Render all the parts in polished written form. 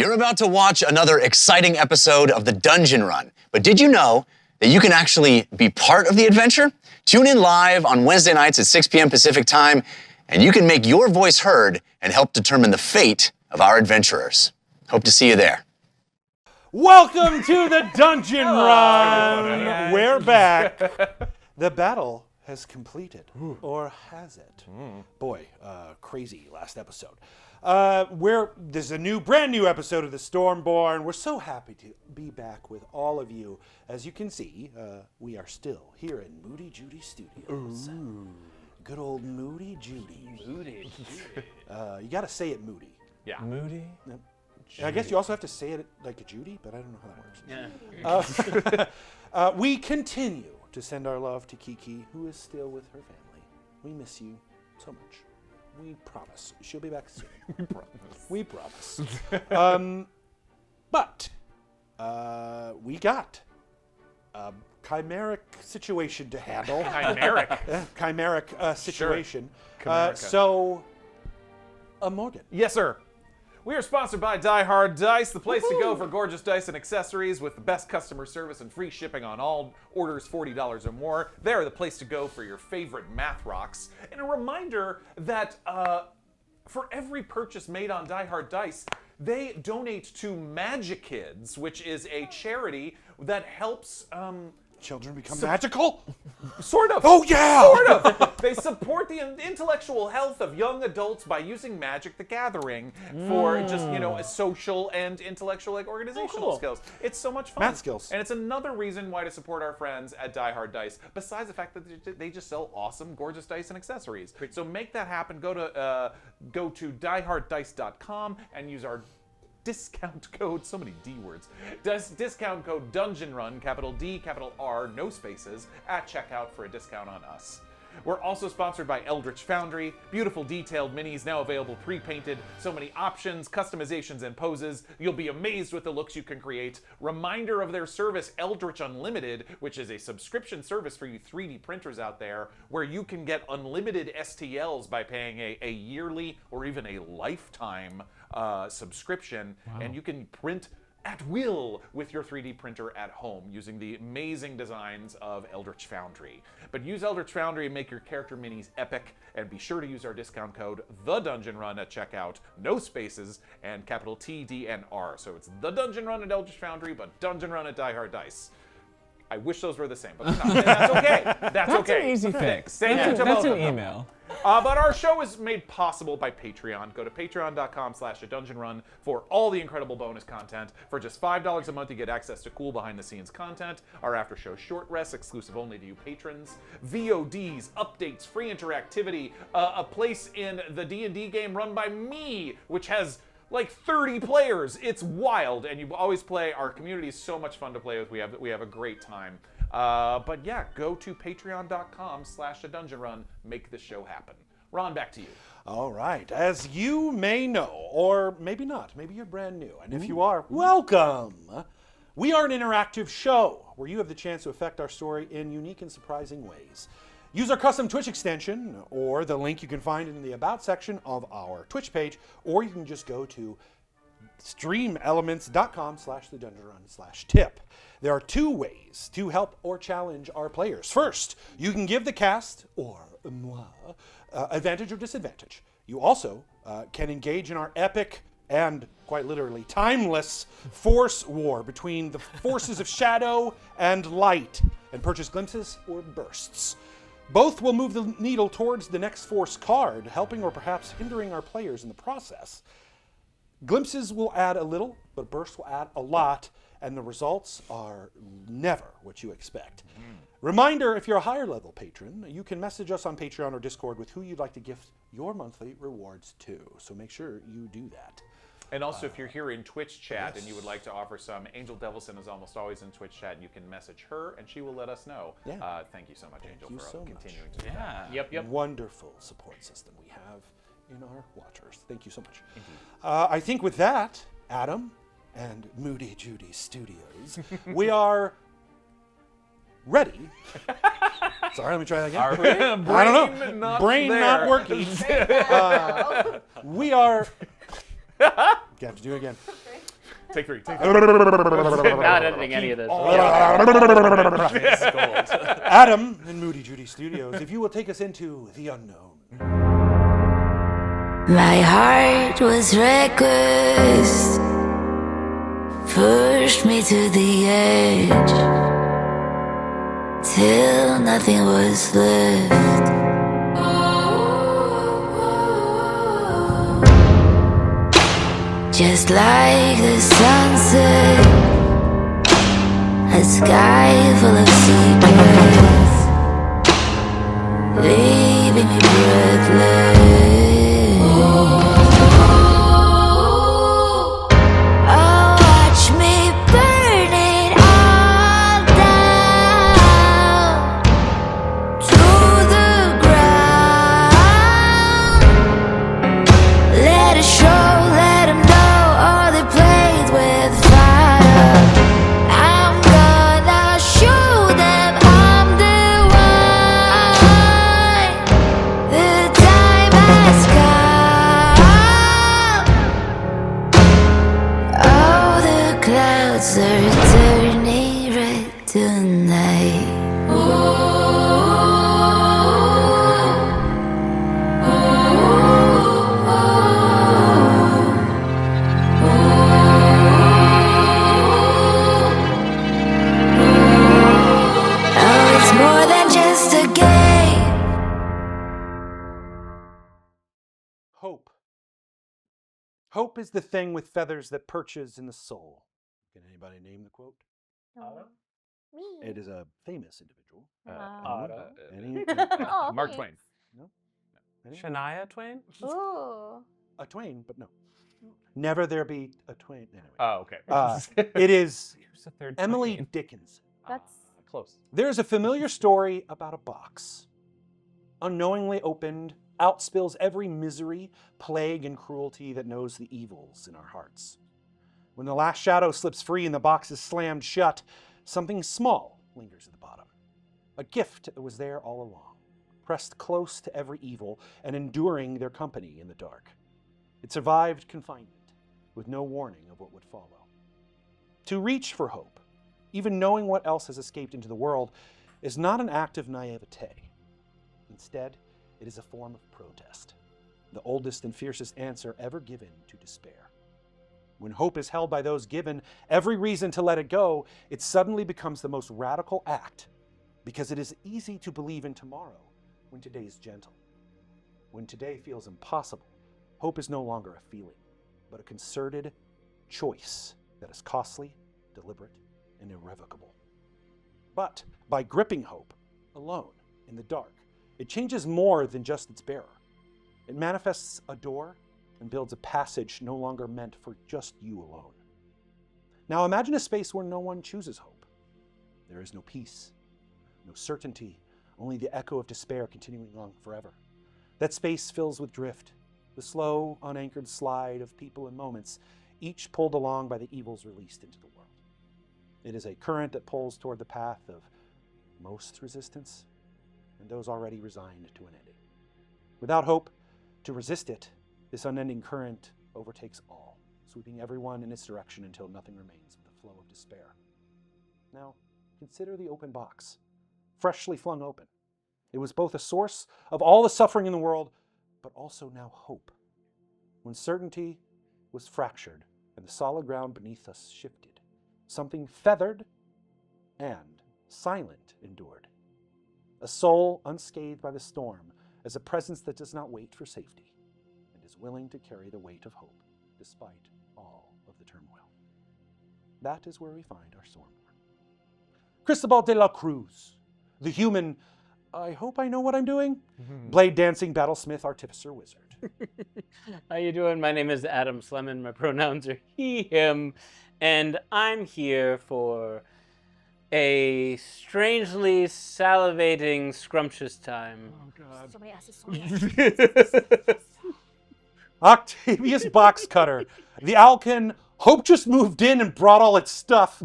You're about to watch another exciting episode of the Dungeon Run, but did you know that you can actually be part of the adventure? Tune in live on Wednesday nights at 6 p.m. Pacific time, and you can make your voice heard and help determine the fate of our adventurers. Hope to see you there. Welcome to the Dungeon Run! We're back. The battle has completed. Or has it? Boy, crazy last episode. There's a brand new episode of the Stormborn. We're so happy to be back with all of you. As you can see, we are still here in Moody Judy Studios. Ooh. Good old Moody Judy. Moody Judy. You gotta say it Moody. Yeah. Moody? Yep. I guess you also have to say it like a Judy, but I don't know how that works. Yeah. We continue to send our love to Kiki, who is still with her family. We miss you so much. We promise. She'll be back soon. We promise. But we got a chimeric situation to handle. Chimeric situation. Sure. Morgan. Yes, sir. We are sponsored by Die Hard Dice, the place to go for gorgeous dice and accessories with the best customer service and free shipping on all orders $40 or more. They're the place to go for your favorite math rocks. And a reminder that for every purchase made on Die Hard Dice, they donate to Magic Kids, which is a charity that helps Children become magical? Sort of. Oh, yeah! Sort of. They support the intellectual health of young adults by using Magic the Gathering for just, social and intellectual, organizational skills. It's so much fun. Math skills. And it's another reason why to support our friends at Die Hard Dice, besides the fact that they just sell awesome, gorgeous dice and accessories. So make that happen. Go to dieharddice.com and use our discount code, so many D words, discount code Dungeon Run, capital D, capital R, no spaces, at checkout for a discount on us. We're also sponsored by Eldritch Foundry. Beautiful detailed minis now available pre-painted. So many options, customizations, and poses. You'll be amazed with the looks you can create. Reminder of their service, Eldritch Unlimited, which is a subscription service for you 3D printers out there, where you can get unlimited STLs by paying a yearly or even a lifetime subscription, and you can print at will with your 3D printer at home using the amazing designs of Eldritch Foundry. But use Eldritch Foundry and make your character minis epic, and be sure to use our discount code The Dungeon Run at checkout, no spaces, and capital T, D, and R. So it's The Dungeon Run at Eldritch Foundry, but Dungeon Run at Die Hard Dice. I wish those were the same, but they're not. And that's okay. That's okay. That's an easy fix. Thank you to That's both an of them. email. But our show is made possible by Patreon. Go to patreon.com/adungeonrun for all the incredible bonus content. For just $5 a month, you get access to cool behind-the-scenes content, our after-show short rests exclusive only to you patrons, VODs, updates, free interactivity, a place in the D&D game run by me, which has like 30 players. It's wild, and you always play. Our community is so much fun to play with. We have a great time. But yeah, go to patreon.com/adungeonrun. Make this show happen. Ron, back to you. All right. As you may know, or maybe not, maybe you're brand new, and if you are, welcome. We are an interactive show where you have the chance to affect our story in unique and surprising ways. Use our custom Twitch extension, or the link you can find in the About section of our Twitch page, or you can just go to streamelements.com/thedungeonrun/tip. There are two ways to help or challenge our players. First, you can give the cast, or moi, advantage or disadvantage. You also can engage in our epic and, quite literally, timeless force war between the forces of shadow and light, and purchase glimpses or bursts. Both will move the needle towards the next force card, helping or perhaps hindering our players in the process. Glimpses will add a little, but bursts will add a lot, and the results are never what you expect. Reminder, if you're a higher level patron, you can message us on Patreon or Discord with who you'd like to gift your monthly rewards to. So make sure you do that. And also, if you're here in Twitch chat and you would like to offer some, Angel Devilson is almost always in Twitch chat, and you can message her, and she will let us know. Yeah. Thank you so much, Angel, you for so continuing much. to do that. Yep. Wonderful support system we have in our watchers. Thank you so much. I think with that, Adam and Moody Judy Studios, we are ready. Sorry, let me try that again. Are we? I don't know. Brain there. not working. We are... You have to do it again. Take three. Not editing any of this. Adam and Moody Judy Studios, if you will take us into the unknown. My heart was reckless, pushed me to the edge, till nothing was left. Just like the sunset, a sky full of secrets, leaving me breathless. Oh, watch me burn it all down to the ground. Let it show, let 'em know all they played with fire. I'm gonna show them I'm the one. The time has come. Oh, the clouds are turning red tonight. Oh, it's more than just a game. Hope. Hope is the thing with feathers that perches in the soul. Can anybody name the quote? Me. It is a famous individual. Any? Any? Mark Twain. No? Any? Shania Twain? Ooh. A Twain, but no. Never there be a Twain. Anyway. Oh, okay. It is Who's the third Emily Twain? Dickinson. That's Close. There's a familiar story about a box. Unknowingly opened, outspills every misery, plague, and cruelty that knows the evils in our hearts. When the last shadow slips free and the box is slammed shut, something small lingers at the bottom. A gift that was there all along, pressed close to every evil and enduring their company in the dark. It survived confinement, with no warning of what would follow. To reach for hope, even knowing what else has escaped into the world, is not an act of naivete. Instead, it is a form of protest, the oldest and fiercest answer ever given to despair. When hope is held by those given every reason to let it go, it suddenly becomes the most radical act, because it is easy to believe in tomorrow when today is gentle. When today feels impossible, hope is no longer a feeling, but a concerted choice that is costly, deliberate, and irrevocable. But by gripping hope, alone, in the dark, it changes more than just its bearer. It manifests a door and builds a passage no longer meant for just you alone. Now imagine a space where no one chooses hope. There is no peace, no certainty, only the echo of despair continuing on forever. That space fills with drift, the slow, unanchored slide of people and moments, each pulled along by the evils released into the world. It is a current that pulls toward the path of most resistance and those already resigned to an ending. Without hope, to resist it, this unending current overtakes all, sweeping everyone in its direction until nothing remains but the flow of despair. Now, consider the open box, freshly flung open. It was both a source of all the suffering in the world, but also now hope. When certainty was fractured and the solid ground beneath us shifted, something feathered and silent endured. A soul unscathed by the storm, as a presence that does not wait for safety and is willing to carry the weight of hope despite all of the turmoil. That is where we find our Stormborn. Cristobal de la Cruz, the human, I hope I know what I'm doing, blade dancing, battlesmith, artificer, wizard. How you doing? My name is Adam Slemon. My pronouns are he, him, and I'm here for a strangely salivating, scrumptious time. Oh, God. so many asses. So many asses. Octavius Boxcutter, the Alcan, hope just moved in and brought all its stuff.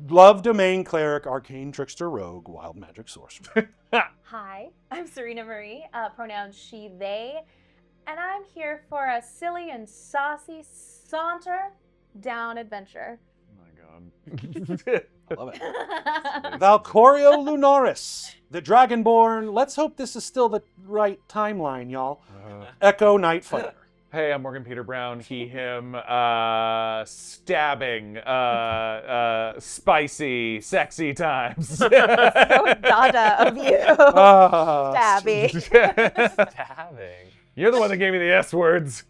Love domain cleric, arcane trickster rogue, wild magic sorcerer. Hi, I'm Surena Marie, pronouns she, they, and I'm here for a silly and saucy saunter down adventure. Oh my god. I love it. Valcorio Lunaris, the Dragonborn. Let's hope this is still the right timeline, y'all. Echo Nightfighter. Hey, I'm Morgan Peter Brown. He, him, stabbing, spicy, sexy times. So Dada of you. Stabby. Stabbing. You're the one that gave me the S words.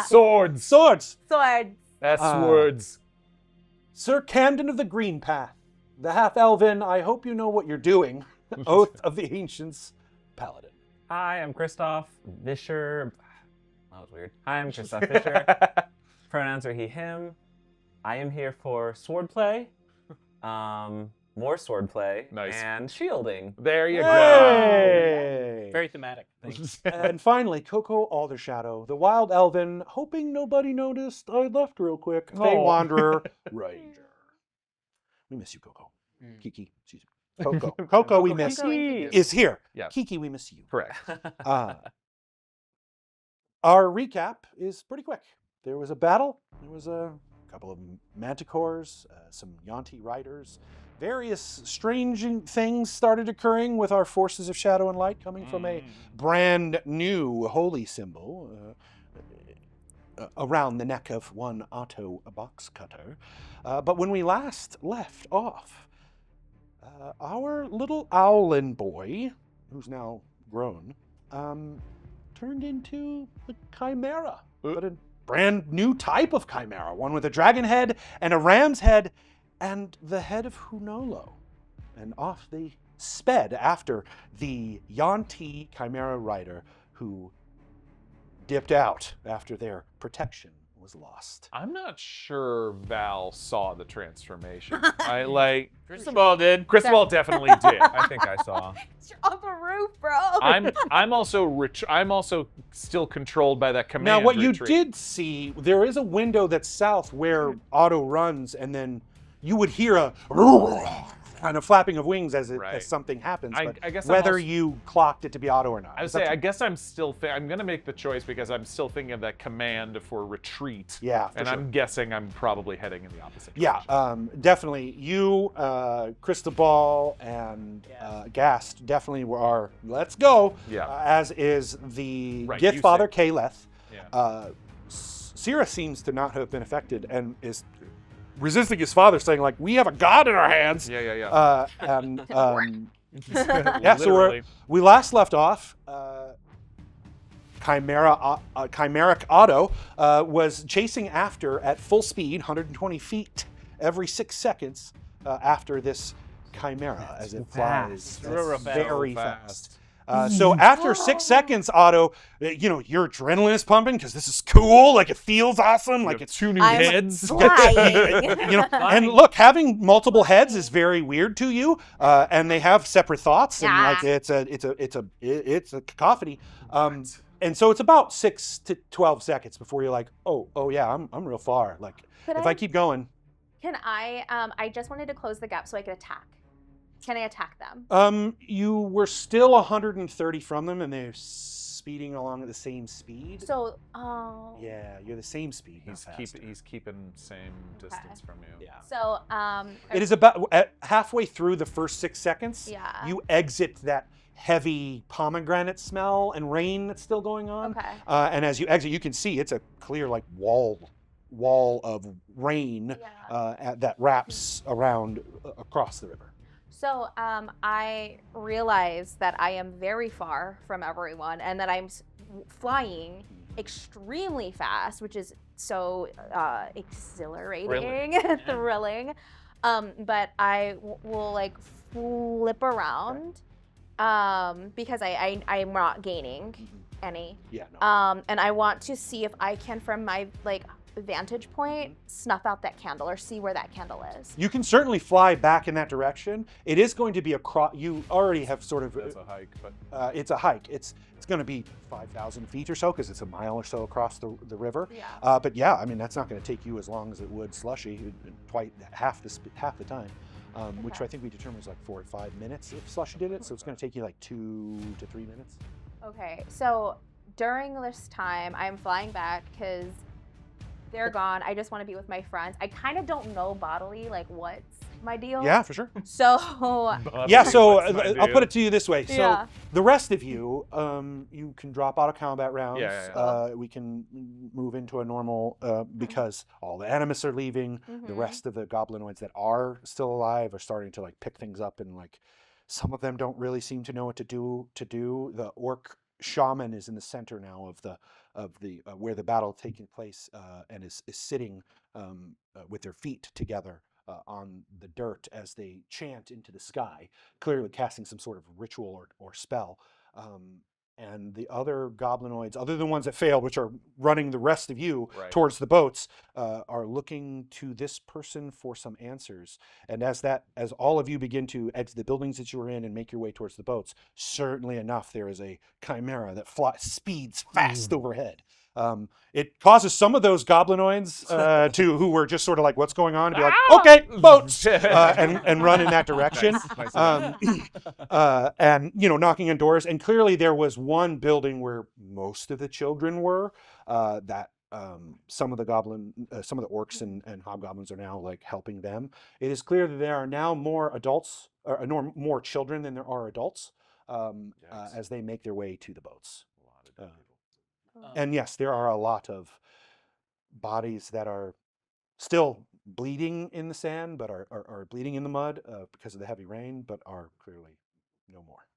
Swords. Swords. Sword. S words. Sir Camden of the Green Path, the half-elven, I hope you know what you're doing, Oath of the Ancients Paladin. Hi, I'm Christoff, Visscher. That was weird. Hi, I'm Christoff Visscher. Pronouns are he, him. I am here for swordplay, more swordplay, Nice. and shielding. There you go. Hey! Very thematic. Thanks. And finally, Coco Aldershadow, the wild elven, hoping nobody noticed I left real quick, Fey Oh. Wanderer Ranger. We miss you, Coco. Mm. Kiki, excuse me. Coco. Coco, we miss Coco, you. Is here. Yes. Kiki, we miss you. Correct. Our recap is pretty quick. There was a battle. There was a couple of manticores, some Yuan-ti riders. Various strange things started occurring with our forces of shadow and light coming from a brand new holy symbol around the neck of one Otto Boxcutter. But when we last left off, our little owlin boy, who's now grown, turned into the Chimera, but a brand new type of Chimera, one with a dragon head and a ram's head and the head of Hunolo. And off they sped after the Yuan-ti Chimera rider who dipped out after their protection was lost. I'm not sure Val saw the transformation. Cristobal did. Cristobal definitely did. I think I saw. You're up a roof, bro. I'm also still controlled by that command. Now, what you retreat. did see, there is a window that's south where Otto runs, and then you would hear a kind of flapping of wings as Right. something happens. I But guess I'm whether also- you clocked it to be Otto or not. I would it's up say, to I you. guess I'm still. I'm gonna make the choice because I'm still thinking of that command for retreat. Yeah, for and sure. I'm guessing I'm probably heading in the opposite Yeah, direction. definitely. You, Cristobal, and Gast definitely are. Let's go. Yeah. As is the Right, Gith you father, say. Kaleth. Yeah. Syrah seems to not have been affected and is resisting his father, saying like, "We have a god in our hands." Yeah. And yeah, so Literally. we last left off. Chimeric Otto was chasing after at full speed, 120 feet every 6 seconds after this Chimera as it flies. Real That's fast. very So fast. So after 6 seconds, Otto, your adrenaline is pumping because this is cool. Like it feels awesome. Like it's two new I'm heads. flying. and look, having multiple heads is very weird to you, and they have separate thoughts, and like it's a cacophony. And so it's about 6 to 12 seconds before you're like, oh yeah, I'm real far. Like Could if I- I keep going, Can I just wanted to close the gap so I could attack. Can I attack them? you were still 130 from them, and they're speeding along at the same speed. So, Yeah, you're the same speed. not faster. He's keeping same distance from you. Yeah. So, It is about halfway through the first 6 seconds. Yeah. You exit that heavy pomegranate smell and rain that's still going on. Okay. And as you exit, you can see it's a clear like wall of rain that wraps around across the river. So I realize that I am very far from everyone and that I'm flying extremely fast, which is so exhilarating, thrilling. But I will like flip around because I'm not gaining any. Yeah, no. And I want to see if I can, from my like vantage point, snuff out that candle or see where that candle is. You can certainly fly back in that direction. It is going to be you already have sort of, That's a hike, but it's a hike. It's going to be 5,000 feet or so because it's a mile or so across the river. Yeah. But yeah, I mean, that's not going to take you as long as it would Slushy, half the time, which Okay. I think we determined was like 4 or 5 minutes if Slushy did it. So it's going to take you like 2 to 3 minutes. Okay, so during this time, I'm flying back because they're gone. I just want to be with my friends. I kind of don't know bodily, like, what's my deal. Yeah, for sure. So, Yeah, so I'll put it to you this way. So Yeah. the rest of you, you can drop out of combat rounds. Yeah. We can move into a normal, because all the animus are leaving. The rest of the goblinoids that are still alive are starting to like pick things up, and like some of them don't really seem to know what to do. The orc shaman is in the center now of the where the battle taking place, and is sitting with their feet together on the dirt as they chant into the sky, clearly casting some sort of ritual or spell. And the other goblinoids, other than ones that failed, which are running the rest of you towards the boats, are looking to this person for some answers. And as all of you begin to exit the buildings that you were in and make your way towards the boats, certainly enough, there is a chimera that speeds fast overhead. It causes some of those goblinoids who were just sort of like, what's going on, to be like, okay, boats, and run in that direction. And, knocking on doors. And clearly there was one building where most of the children were, that some of the orcs and hobgoblins are now like helping them. It is clear that there are now more adults, or more children than there are adults, as they make their way to the boats. And yes, there are a lot of bodies that are still bleeding in the sand, but are bleeding in the mud because of the heavy rain, but are clearly no more.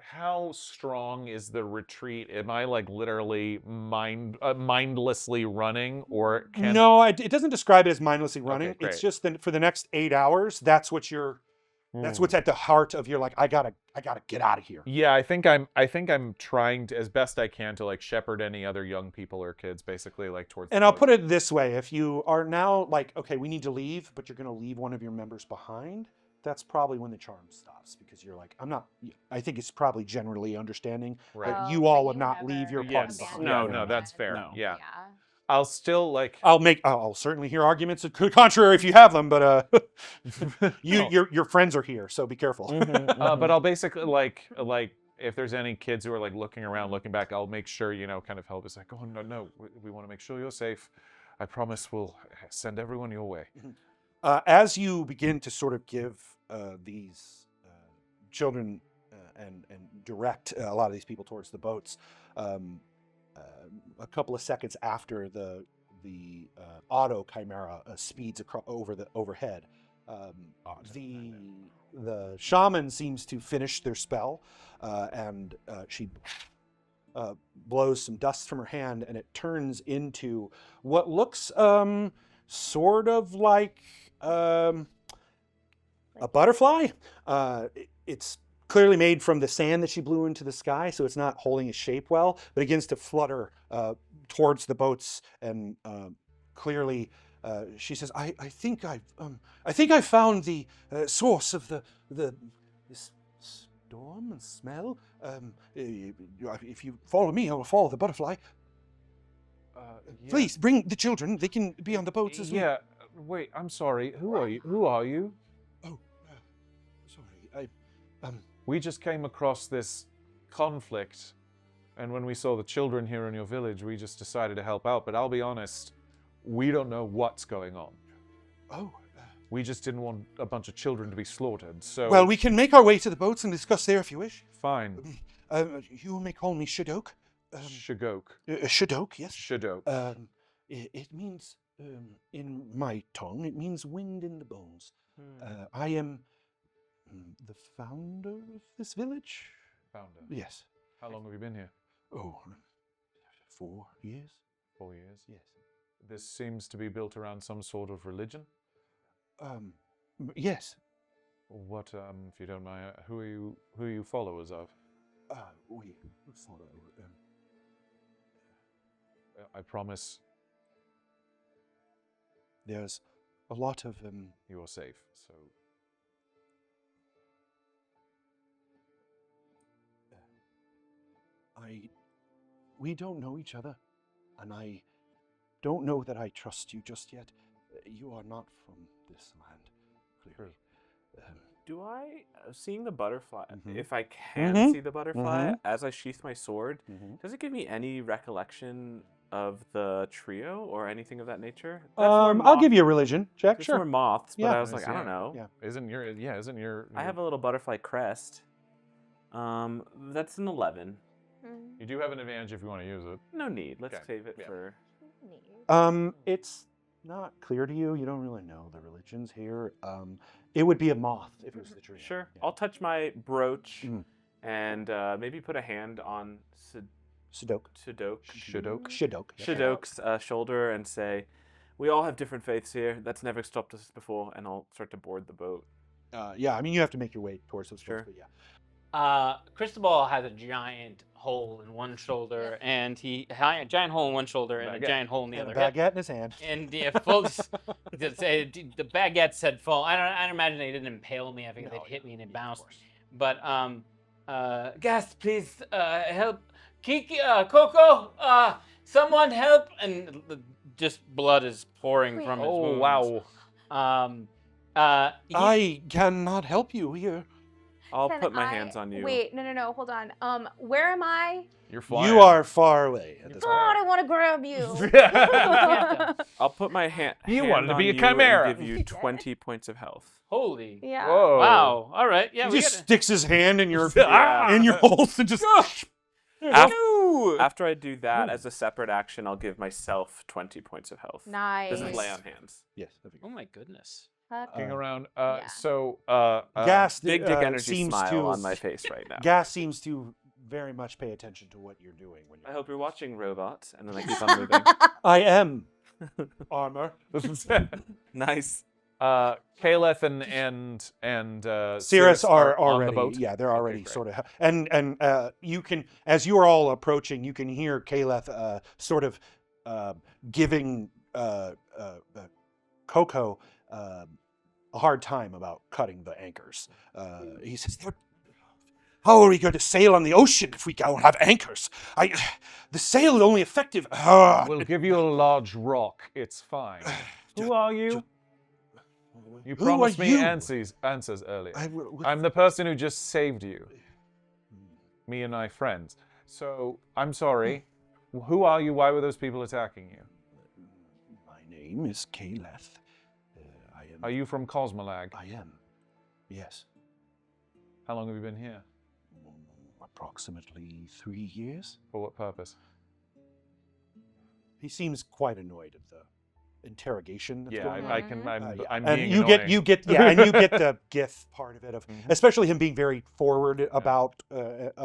How strong is the retreat? Am I like literally mindlessly running, or can? No, it doesn't describe it as mindlessly running. Okay, it's just that for the next 8 hours, that's what's at the heart of your, like, I gotta get out of here. Yeah, I think I'm trying to, as best I can, to like shepherd any other young people or kids, basically, like towards. And I'll put it this way: if you are now like, okay, we need to leave, but you're gonna leave one of your members behind, that's probably when the charm stops, because you're like, I think it's probably generally understanding that you all would not leave your party behind. No, that's fair. No. Yeah. I'll still like. I'll certainly hear arguments to the contrary if you have them, but your friends are here, so be careful. But I'll basically like if there's any kids who are like looking around, looking back, I'll make sure kind of help. It's like, oh no, we want to make sure you're safe. I promise we'll send everyone your way. As you begin to sort of give these children and direct a lot of these people towards the boats. A couple of seconds after the auto chimera speeds overhead, the shaman seems to finish their spell, and she blows some dust from her hand, and it turns into what looks sort of like a butterfly. It's clearly made from the sand that she blew into the sky, so it's not holding its shape well, but it begins to flutter towards the boats, and clearly she says, I think I found the source of this storm and smell. If you follow me, I will follow the butterfly. Please bring the children. They can be on the boats as well. Yeah. Wait, I'm sorry. Who are you? Oh, sorry. We just came across this conflict, and when we saw the children here in your village, we just decided to help out. But I'll be honest, we don't know what's going on. Oh. We just didn't want a bunch of children to be slaughtered, so... Well, we can make our way to the boats and discuss there if you wish. Fine. You may call me Shadok. Shagok. Shadok, yes. Shadok. It means, in my tongue, it means wind in the bones. I am the founder of this village. Founder? Yes. How long have you been here? Oh, 4 years. 4 years? Yes. This seems to be built around some sort of religion? Yes. What, if you don't mind, who are you followers of? We follow, I promise there's a lot of, you're safe, so... we don't know each other, and I don't know that I trust you just yet. You are not from this land, clearly. Do I, seeing the butterfly, Mhm. if I can Mhm. see the butterfly Mhm. as I sheath my sword, does it give me any recollection of the trio or anything of that nature? I'll give you a religion check. There's Sure. more moths, but Yeah. I was like, I don't know. Yeah. Isn't your I have a little butterfly crest. That's an 11. Mm, You do have an advantage if you want to use it. No need. Let's save it for. neat. It's not clear to you. You don't really know the religions here. It would be a moth if it was the tree. Sure. Yeah. I'll touch my brooch Mhm. and maybe put a hand on Shadok. Shadok's shoulder and say, "We all have different faiths here. That's never stopped us before." And I'll start to board the boat. Yeah, I mean, you have to make your way towards those Sure. folks, but yeah. Cristobal has a giant hole in one shoulder, and a giant hole in one shoulder and a Baguette. giant hole in the And a other. baguette in his hand. And the the baguette said fall. I don't imagine they didn't impale me. I think they'd hit me and it bounced. But guest, please help. Kiki, Coco, someone help! And just blood is pouring from his wounds. I cannot help you here. I'll Can put my I- hands on you. Wait, no, hold on. Where am I? You're flying. You are far away at this God, I want to grab you. I'll put my hand. You hand wanted to on be a you chimera. And give you 20 points of health. Holy. Yeah. Whoa. Wow. All right. Yeah, He we just got sticks his hand in your Ah! in your hole and just. After I do that, as a separate action, I'll give myself 20 points of health. Nice. This is lay on hands. Yes. I think. Oh my goodness. Heck. Looking around. yeah. So Gas. Big dick energy seems smile to, on my face right now. Gas seems to very much pay attention to what you're doing when I you're. hope you're watching, robot. And then I keep on moving. I am. Armor. Nice. Caleth and Cirrus are on already. the boat. Yeah, they're already great. sort of. And you can, as you are all approaching, you can hear Caleth sort of giving Coco a hard time about cutting the anchors. He says, "How are we going to sail on the ocean if we don't have anchors? The sail is only effective." We'll give you a large rock. It's fine. Who are you? You Who promised are me you? answers earlier. I'm the person who just saved you. Me and my friends. So, I'm sorry. Who are you? Why were those people attacking you? My name is Caleth. Are you from Cosmolag? I am. Yes. How long have you been here? Approximately 3 years. For what purpose? He seems quite annoyed at the interrogation that's Yeah, going on. I can. I'm And being you annoying. get the gif part of it of especially him being very forward about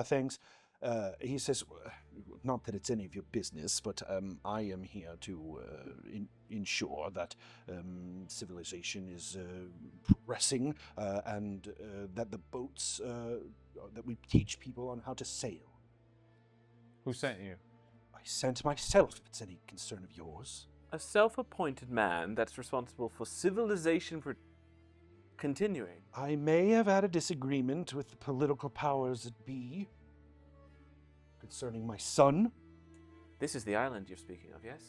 things. He says, not that it's any of your business, but I am here to ensure that civilization is progressing and that the boats that we teach people on how to sail. Who sent you? I sent myself. If it's any concern of yours. A self-appointed man that's responsible for civilization for continuing. I may have had a disagreement with the political powers that be concerning my son. This is the island you're speaking of, yes?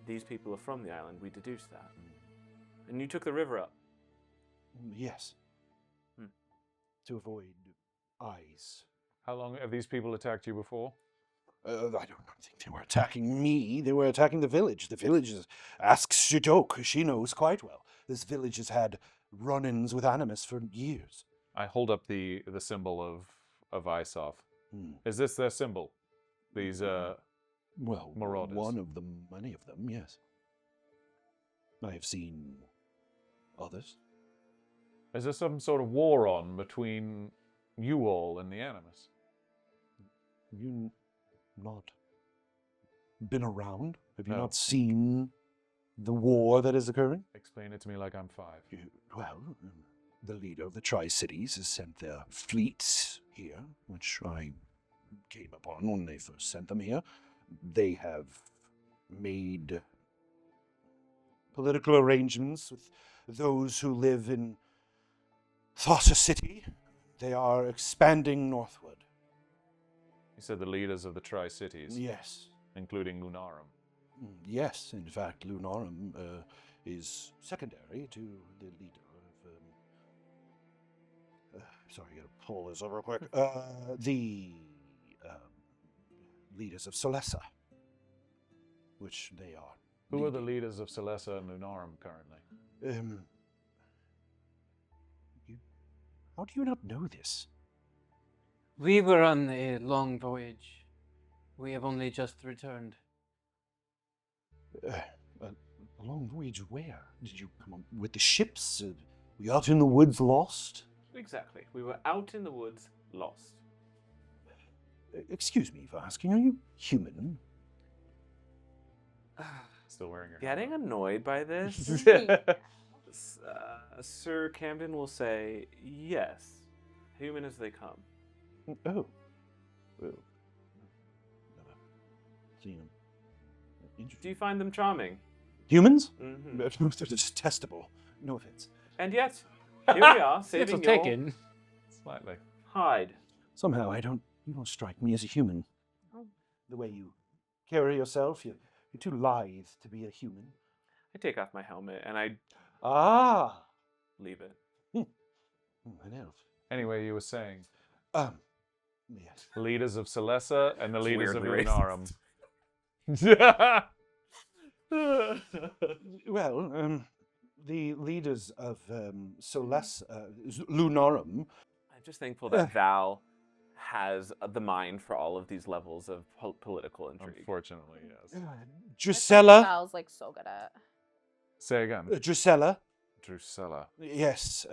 These people are from the island, we deduced that. And you took the river up. Yes. To avoid eyes. How long have these people attacked you before? I don't think they were attacking me. They were attacking the village. The village asks Shidok. She knows quite well. This village has had run-ins with Animus for years. I hold up the symbol of Isof. Is this their symbol? These Well, marauders. one of them, many of them, yes. I have seen others. Is there some sort of war on between you all and the Animus? Have you not been around? Have you No. not seen the war that is occurring? Explain it to me like I'm 5. Well, the leader of the Tri-Cities has sent their fleets here, which I came upon when they first sent them here. They have made political arrangements with those who live in Thossa City. They are expanding northward. You said the leaders of the Tri-Cities, Yes. including Lunarum. Yes, in fact, Lunarum is secondary to the leader of sorry, I gotta pull this over real quick. The leaders of Solessa, which they are. Who are the leaders of Solessa and Lunarum currently? How do you not know this? We were on a long voyage. We have only just returned. A long voyage where? Did you come on with the ships? Were you out in the woods lost? Exactly. We were out in the woods, lost. Excuse me for asking, are you human? Still wearing your Getting annoyed by this? Sir Camden will say, yes, human as they come. Oh. Well, never seen them. Do you find them charming? Humans? Mm-hmm. They're detestable. No offense. And yet, here we are, saving your taken. Slightly. hide. Somehow you don't strike me as a human. Oh. The way you carry yourself, you're too lithe to be a human. I take off my helmet and I Ah! leave it. An elf. Anyway, you were saying Yes. leaders of Solessa and the It's leaders of weirdly Lunarum. Well, the leaders of Lunarum. I'm just thankful that Val has the mind for all of these levels of political intrigue. Unfortunately, yes. Drusilla. Val's like so good at. Say again. Drusilla. Drusilla. Yes,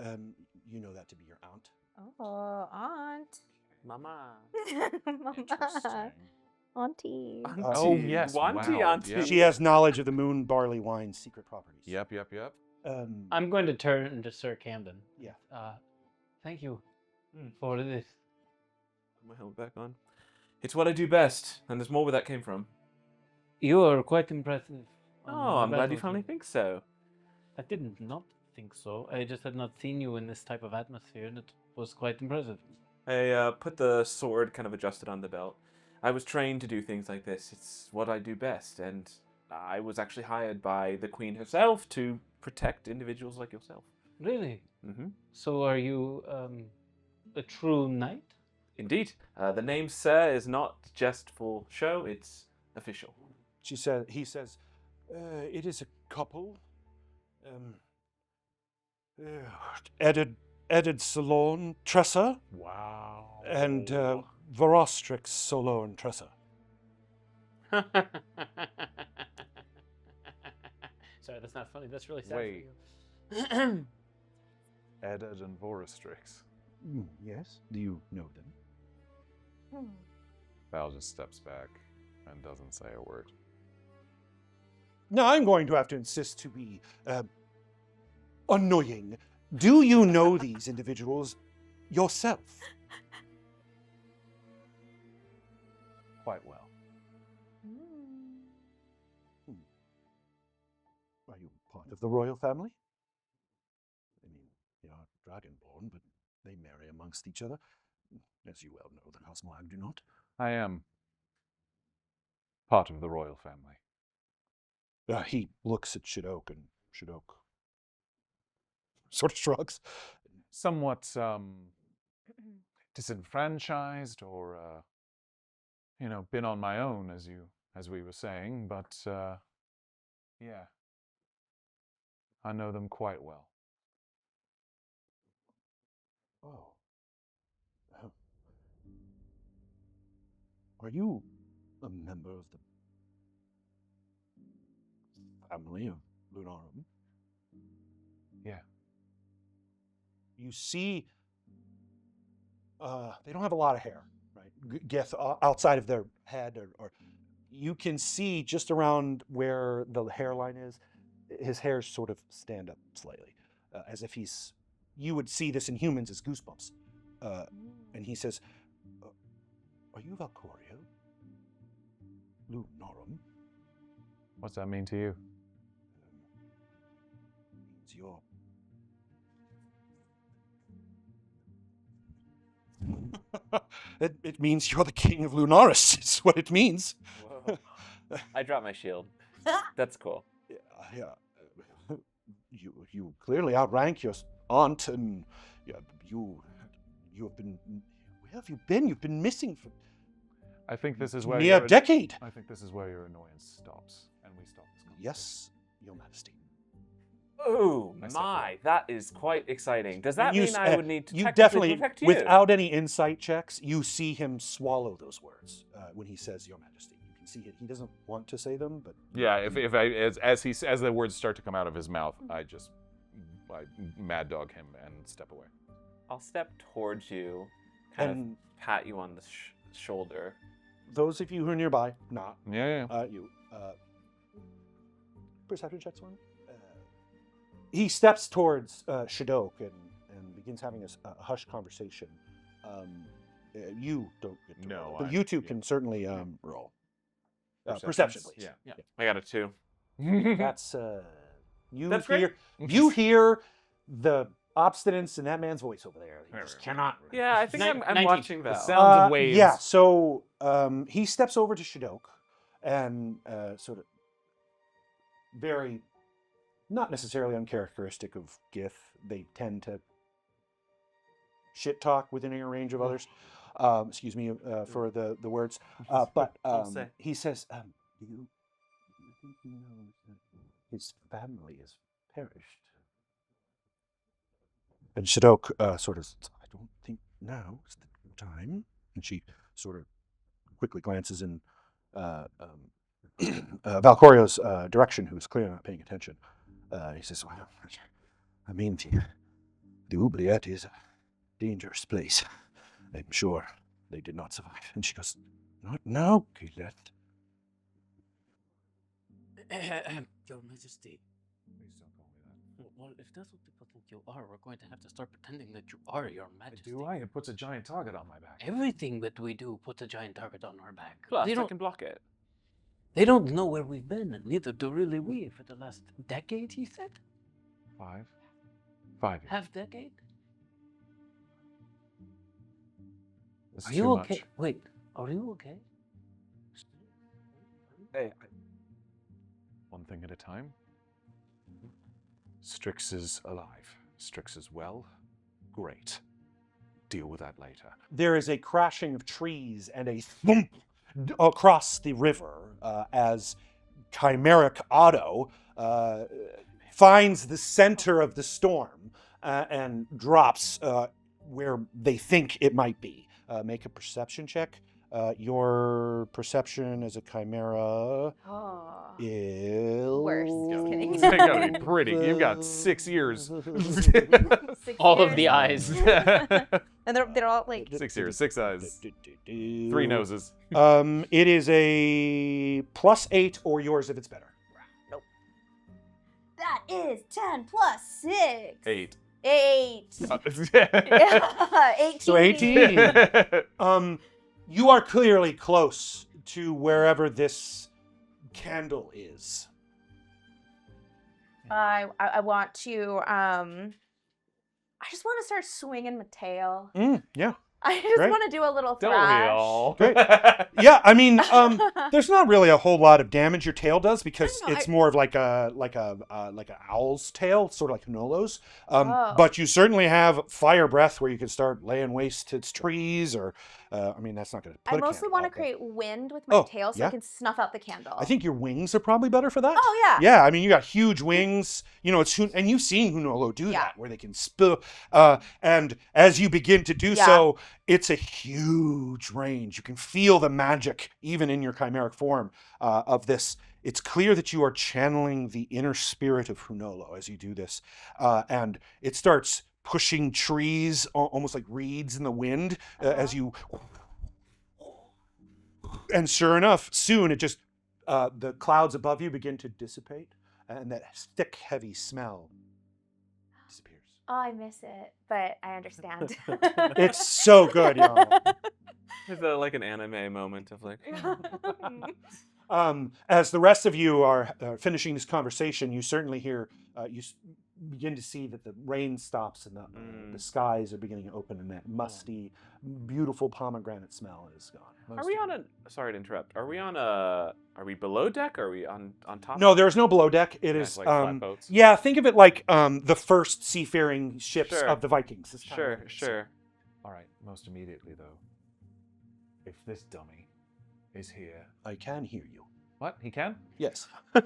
you know that to be your aunt. Oh, aunt. Mama. Mama. Interesting. Auntie. Oh, yes. Wanty Wow. auntie. Yep. She has knowledge of the moon barley wine's secret properties. Yep. I'm going to turn to Sir Camden. Yeah. Thank you for this. Put my helmet back on. It's what I do best, and there's more where that came from. You are quite impressive. Oh, I'm glad you battlefield. finally think so. I didn't not think so. I just had not seen you in this type of atmosphere, and it was quite impressive. I put the sword kind of adjusted on the belt. I was trained to do things like this. It's what I do best, and I was actually hired by the Queen herself to protect individuals like yourself. Really? Mm-hmm. So are you a true knight? Indeed. The name Sir is not just for show, it's official. He says, it is a couple. Edid Solorn Tressa Wow. and Vorostrix Solorn Tressa. Sorry, that's not funny. That's really sad Wait. for you. Eddard and Vorostrix. Yes. Do you know them? Val just steps back and doesn't say a word. Now I'm going to have to insist to be annoying. Do you know these individuals yourself? Quite well. Are you part of the royal family? I mean, you are dragonborn, but they marry amongst each other. As you well know, the Cosmog do not. I am part of the royal family. He looks at Shadok, and Shadok sort of shrugs. Somewhat disenfranchised, or been on my own, as we were saying. But yeah, I know them quite well. Oh. Are you a member of the family of Lunarum? Yeah. You see, they don't have a lot of hair, right? Geth outside of their head, or you can see just around where the hairline is, his hairs sort of stand up slightly, as if you would see this in humans as goosebumps. And he says, are you Valcorio? Lunarum? What's that mean to you? Means you're... it means you're the king of Lunaris. It's what it means. Whoa. I dropped my shield. That's cool. Yeah. You clearly outrank your aunt, and you have been. Where have you been? You've been missing for I think this is where near a decade. I think this is where your annoyance stops, and we stop this conversation. Yes, Your Majesty. Oh I step my, that is quite exciting. Does that mean I would need to you technically definitely, protect you? without any insight checks, you see him swallow those words when he says Your Majesty. You can see it. He doesn't want to say them, but Yeah, if I as the words start to come out of his mouth, I mad dog him and step away. I'll step towards you, kind And- of pat you on the shoulder. those of you who are nearby, not Yeah. you. Perception checks one. He steps towards Shadok and begins having a hushed conversation. You don't get to No, roll, but I- you two yeah. can certainly roll. Perception, please. Yeah. I got a 2. That's you That's hear great. you hear the obstinance in that man's voice over there. He just cannot. Yeah, I think I'm 19. watching The Val. sounds of waves. Yeah, so he steps over to Shadok and sort of very, not necessarily uncharacteristic of Gith, they tend to shit talk within ear range of others. Excuse me for the words. But I'll say. he says, do you think he knows that his family has perished? And Shadok sort of, I don't think now is the time. And she sort of quickly glances in Valcorio's direction, who's clearly not paying attention. He says, well, I mean, the oubliette is a dangerous place. I'm sure they did not survive. And she goes, not now, Gillette. Your Majesty. Please don't call me Well, if that's what people think you are, we're going to have to start pretending that you are Your that. Majesty. Do I? It puts a giant target on my back. Everything that we do puts a giant target on our back. Plus, they I don't. can block it. They don't know where we've been, and neither do really we. For the last decade, he said. 5 years. Half decade. This Are is you too okay? much. Wait. Are you okay? Hey, One thing at a time. Strix is alive. Strix is well. Great. Deal with that later. There is a crashing of trees and a thump across the river as chimeric Otto finds the center of the storm and drops where they think it might be. Make a perception check. Your perception as a chimera Oh. is Worse. Just kidding. It's gotta be pretty. You've got 6 years. 6 All of years. the eyes. And they're all like 6 years, 6 eyes, 3 noses. It is a +8 or yours if it's better. that is 10 plus 6. 8. 8. Yeah, 18. So 18. You are clearly close to wherever this candle is. I want to I just want to start swinging my tail. Yeah. I just Great. want to do a little Don't we thrash. all? Great. Yeah, I mean, there's not really a whole lot of damage your tail does because I know, it's more of like a owl's tail, sort of like Hunolo's. Oh. But you certainly have fire breath where you can start laying waste to its trees, or I mean, that's not going to put I a mostly candle want to out, but create wind with my Oh, tail so yeah. I can snuff out the candle. I think your wings are probably better for that. Oh yeah. Yeah, I mean, you got huge wings. You know, and you've seen Hunolo do Yeah. that, where they can spill. And as you begin to do Yeah. so, it's a huge range. You can feel the magic, even in your chimeric form, of this. It's clear that you are channeling the inner spirit of Hunolo as you do this. And it starts pushing trees, almost like reeds in the wind, as you... And sure enough, soon it just... the clouds above you begin to dissipate, and that thick, heavy smell disappears. Oh, I miss it, but I understand. It's so good, y'all. It's like an anime moment of like. As the rest of you are finishing this conversation, you certainly hear, begin to see that the rain stops and the skies are beginning to open, and that musty, beautiful pomegranate smell is gone. Are we on a? Sorry to interrupt. Are we on a? Are we below deck? Or are we on top? No, there's no below deck. It Yeah, is like flat boats. yeah. Think of it like the first seafaring ships Sure. of the Vikings. This kind of Sure, thing. sure. All right, most immediately, though. If this dummy is here... I can hear you. What? He can? Yes. You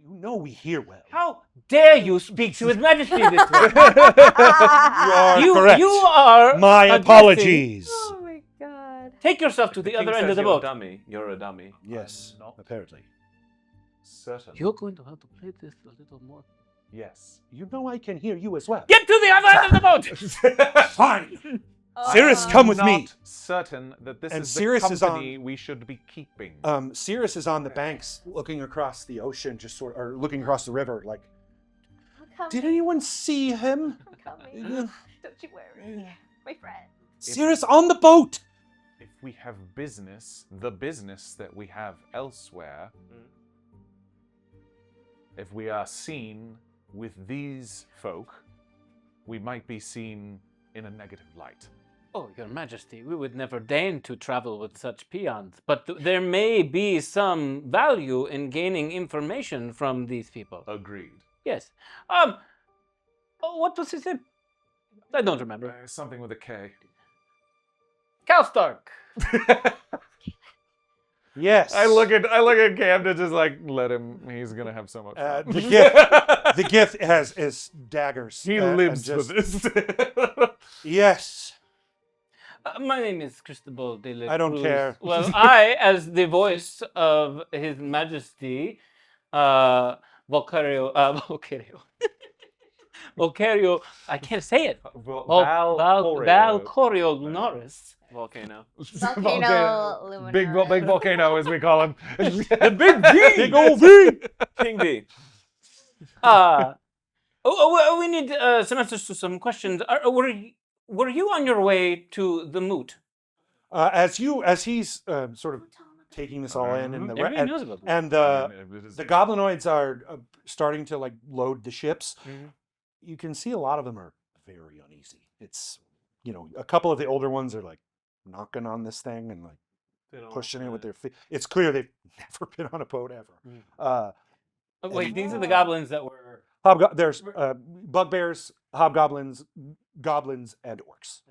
know we hear well. How dare you speak to His Majesty this way? You are correct. You are. My addressing- apologies. Oh my god. Take yourself to the other end of the boat. Dummy. You're a dummy. Yes, I'm not apparently. certain. You're going to have to play this a little more. Yes. You know I can hear you as well. Get to the other end of the boat. Fine. Cirrus, come with me. Not certain that this And is Cirrus the is on- company we should be keeping. Cirrus is on the banks, looking across the ocean, or looking across the river. Like, I'm coming. did anyone see him? I'm coming. Yeah. Don't you worry. My friend. Cirrus on the boat. If we have business, the business that we have elsewhere, if we are seen with these folk, we might be seen in a negative light. Oh, Your Majesty, we would never deign to travel with such peons, but there may be some value in gaining information from these people. Agreed. Yes. What was his name? I don't remember. Something with a K. Calstark. Yes. I look at Camden, just like, let him. He's gonna have so much fun. The gift is daggers. He and lives just- for this. Yes. My name is Cristobal de la I don't Cruz. care. Well, I, as the voice of His Majesty, Valcorio, I can't say it. Valcorio Lunaris. Volcano. Volcano Lunaris. Big volcano, as we call him. The big V. Big old V. King B. We need some answers to some questions. Were you on your way to the moot? As he's sort of taking this all in, and Everybody knows about this. and the goblinoids are starting to like load the ships. You can see a lot of them are very uneasy. It's, a couple of the older ones are like knocking on this thing and like pushing it with their feet. It's clear they've never been on a boat ever. Wait, these are the goblins that were. There's bugbears, hobgoblins, goblins, and orcs.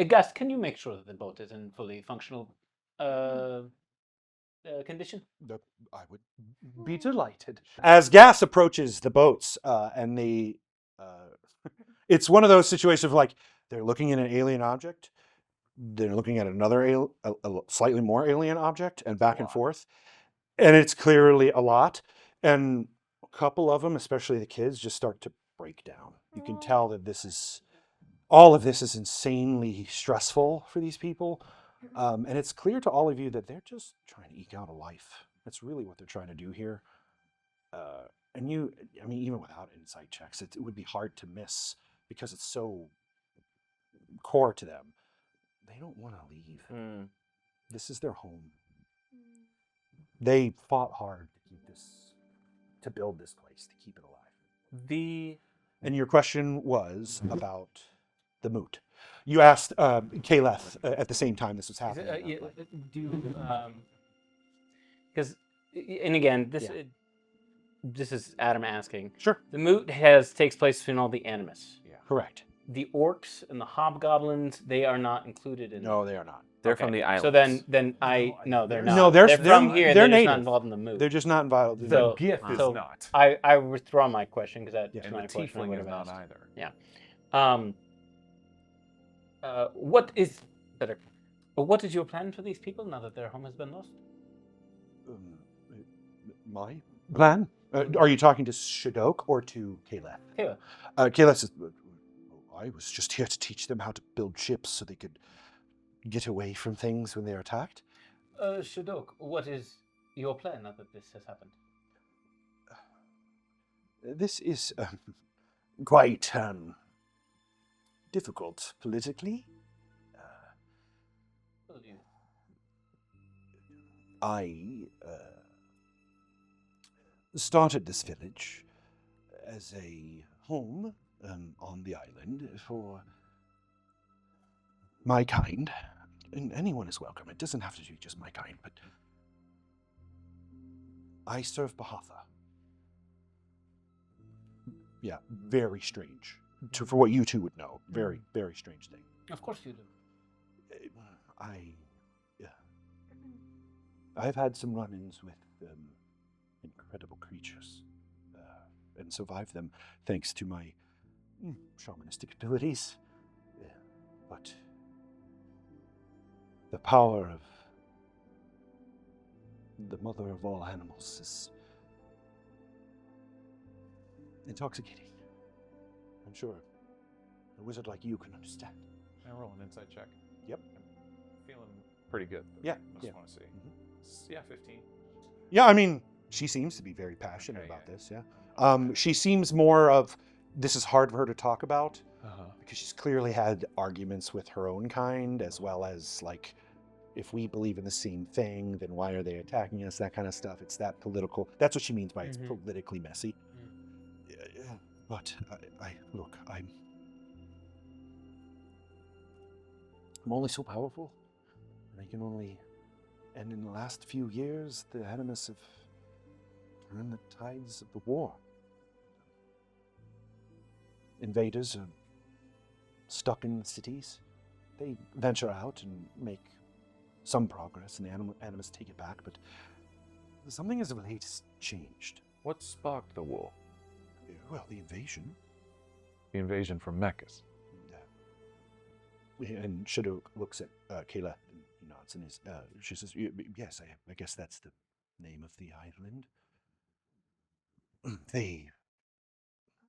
Gus, can you make sure that the boat is in fully functional condition? I would be delighted. As Gas approaches the boats, and it's one of those situations of like they're looking at an alien object, they're looking at another a slightly more alien object, and back and forth, and it's clearly a lot. And a couple of them, especially the kids, just start to break down. You can tell that all of this is insanely stressful for these people. And it's clear to all of you that they're just trying to eke out a life. That's really what they're trying to do here. And even without insight checks, it would be hard to miss because it's so core to them. They don't want to leave. This is their home. They fought hard to build this place, to keep it alive. And your question was about the moot. You asked Caleth at the same time this was happening. Because, and again, this is Adam asking. Sure. The moot takes place between all the animus. Correct. The orcs and the hobgoblins, they are not included in. No, they are not. They're from the island. So then they're not. No, they're from here. They're They're just native. not involved in the moot. They're just not involved. in So- the- GIF is so not. I withdraw my question because that's And my the question. I tiefling would is have not asked. either. What is better? What is your plan for these people now that their home has been lost? My plan? Are you talking to Shadok or to Caleth? Caleth. Caleth says, I was just here to teach them how to build ships so they could get away from things when they're attacked. Shadok, what is your plan now that this has happened? This is quite difficult politically. I started this village as a home on the island for my kind. And anyone is welcome. It doesn't have to be just my kind, but I serve Bahatha. Yeah, very strange. for what you two would know. Very, very strange thing. Of course you do. I've had some run-ins with incredible creatures and survived them thanks to my shamanistic abilities. But the power of the mother of all animals is intoxicating. I'm sure a wizard like you can understand. Can I roll an insight check? Yep. I'm feeling pretty good. But Yeah, I just yeah. want to see. Mhm. Yeah, 15. Yeah, I mean, she seems to be very passionate Okay, about yeah. this, yeah. She seems more of, this is hard for her to talk about, because she's clearly had arguments with her own kind, as well as, like, if we believe in the same thing, then why are they attacking us, that kind of stuff. It's that political, that's what she means by it's politically messy. But, look, I'm only so powerful, and I can only... And in the last few years, the Animus have turned the tides of the war. Invaders are stuck in the cities. They venture out and make some progress, and the Animus take it back, but something as of late has changed. What sparked the war? Well, the invasion. The invasion from Mechas. And Shadow looks at Kayla and he nods, and she says, yes, I guess that's the name of the island. They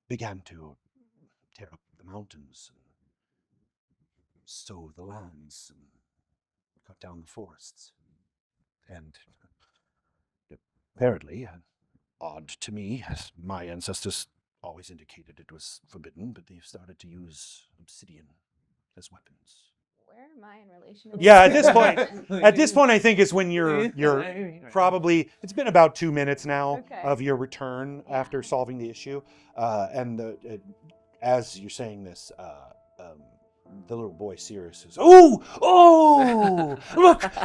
began to tear up the mountains, and sow the lands, and cut down the forests. And apparently, odd to me, as my ancestors always indicated it was forbidden, but they've started to use obsidian as weapons. Where am I in relation to Yeah, at this point, I think is when you're probably, it's been about 2 minutes now Okay. of your return after solving the issue. And as you're saying this, the little boy Sirius says, oh,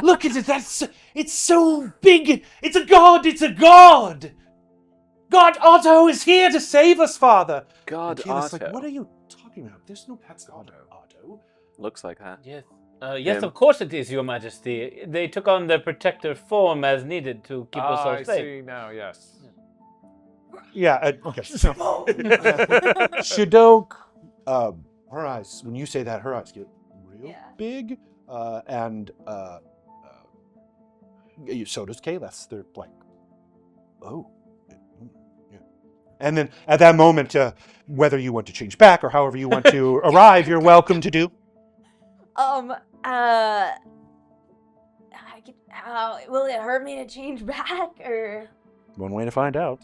look at it. It's so big. It's a god. God Otto is here to save us, Father. God And Kayla's Otto. like, what are you talking about? There's no God Otto. Looks like that. Yes. Yes, Him. of course it is, Your Majesty. They took on the protector form as needed to keep us all I safe. see now, yes. Yeah, okay. Shadok, her eyes, when you say that, her eyes get real big, and so does Kayla's. They're like, oh. Yeah. And then at that moment, whether you want to change back or however you want to arrive, you're welcome to do. Will it hurt me to change back, or? One way to find out.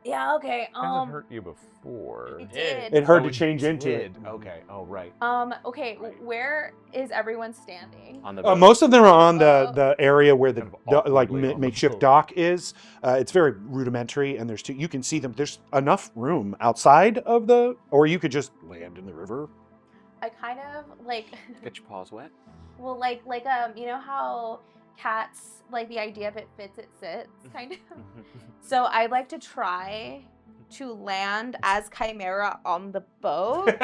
Yeah, okay. Hasn't hurt you before. It did. It hurt Oh, to change into did. it. Okay. Oh, right. Okay, where is everyone standing? On the boat. Most of them are on the area where the Kind of awkwardly on the makeshift boat. dock is. It's very rudimentary, and you can see them. There's enough room outside of or you could just land in the river. I kind of like, Get your paws wet. well, you know how cats, like the idea of it fits, it sits, kind of. So I'd like to try to land as Chimera on the boat.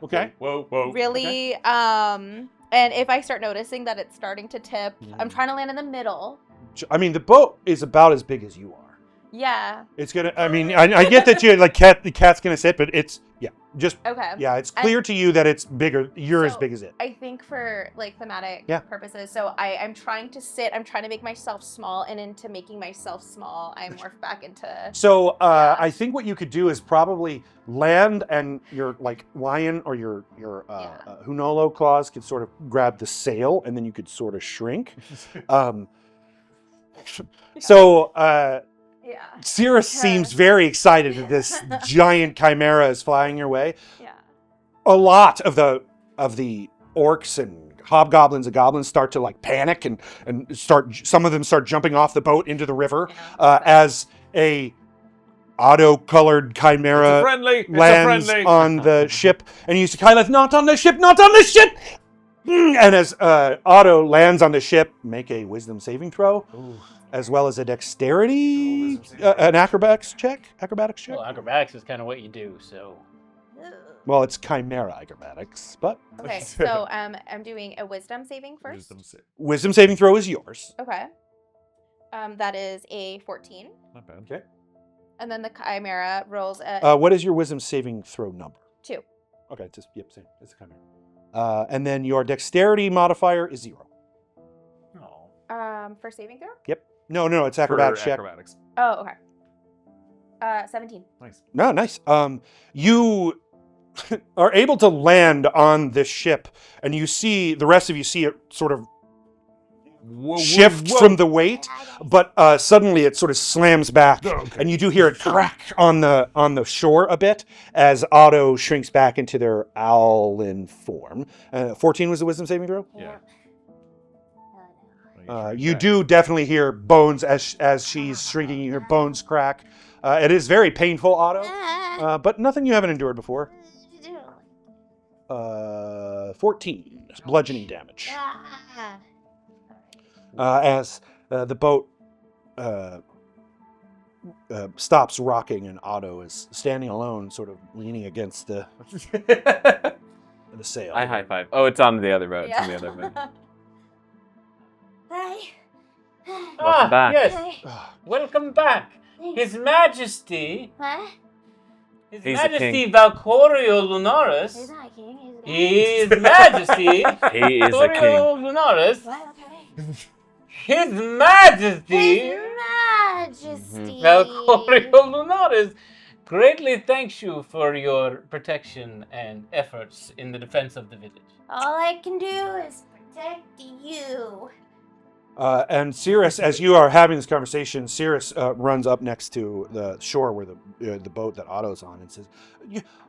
Okay. Whoa. Really, and if I start noticing that it's starting to tip, I'm trying to land in the middle. I mean, the boat is about as big as you are. Yeah. It's gonna. I mean, I get that you like the cat's gonna sit, but it's just Okay. yeah. It's clear to you that it's bigger. You're as So, big as it. I think for like thematic Yeah. purposes, so I'm trying to sit. I'm trying to make myself small, and into making myself small, I morph back into. So I think what you could do is probably land, and your like lion or your Hunolo claws could sort of grab the sail, and then you could sort of shrink. So Yeah. Cirrus seems very excited that this giant chimera is flying your way. Yeah. A lot of the orcs and hobgoblins and goblins start to like panic and some of them start jumping off the boat into the river as a auto-colored chimera lands on the ship, and you see Kyleth, not on the ship, and as Otto lands on the ship, make a wisdom saving throw. Ooh. As well as a dexterity, an acrobatics check. Well, acrobatics is kind of what you do, so. Well, it's chimera acrobatics, but Okay, so I'm doing a wisdom saving first. wisdom saving throw is yours. Okay. That is a 14. Not bad. Okay. And then the chimera rolls a What is your wisdom saving throw number? 2. Okay, just yep, same. It's a chimera. And then your dexterity modifier is 0. Oh. For saving throw? Yep. No, it's acrobatics For check. acrobatics. Oh, okay. 17. Nice. No, nice. You are able to land on this ship, and you see the rest of you see it sort of shift from the weight, but suddenly it sort of slams back, and you do hear it crack on the shore a bit as Otto shrinks back into their owlin form. 14 was the wisdom saving throw. Yeah. You do definitely hear bones as she's shrinking. You hear bones crack. It is very painful, Otto, but nothing you haven't endured before. 14 bludgeoning damage. As the boat stops rocking and Otto is standing alone, sort of leaning against the sail. I high five. Oh, it's on the other boat. It's on the other boat. Hi. Welcome back. Yes. Welcome back. His Majesty, What? His He's a Majesty Valcorio Lunaris, He's not a king. He's a His Majesty He is a king. Valcorio Lunaris, What? Okay. His Majesty His Majesty. Valcorio Lunaris greatly thanks you for your protection and efforts in the defense of the village. All I can do is protect you. And Cirrus, as you are having this conversation, Cirrus runs up next to the shore where the boat that Otto's on and says,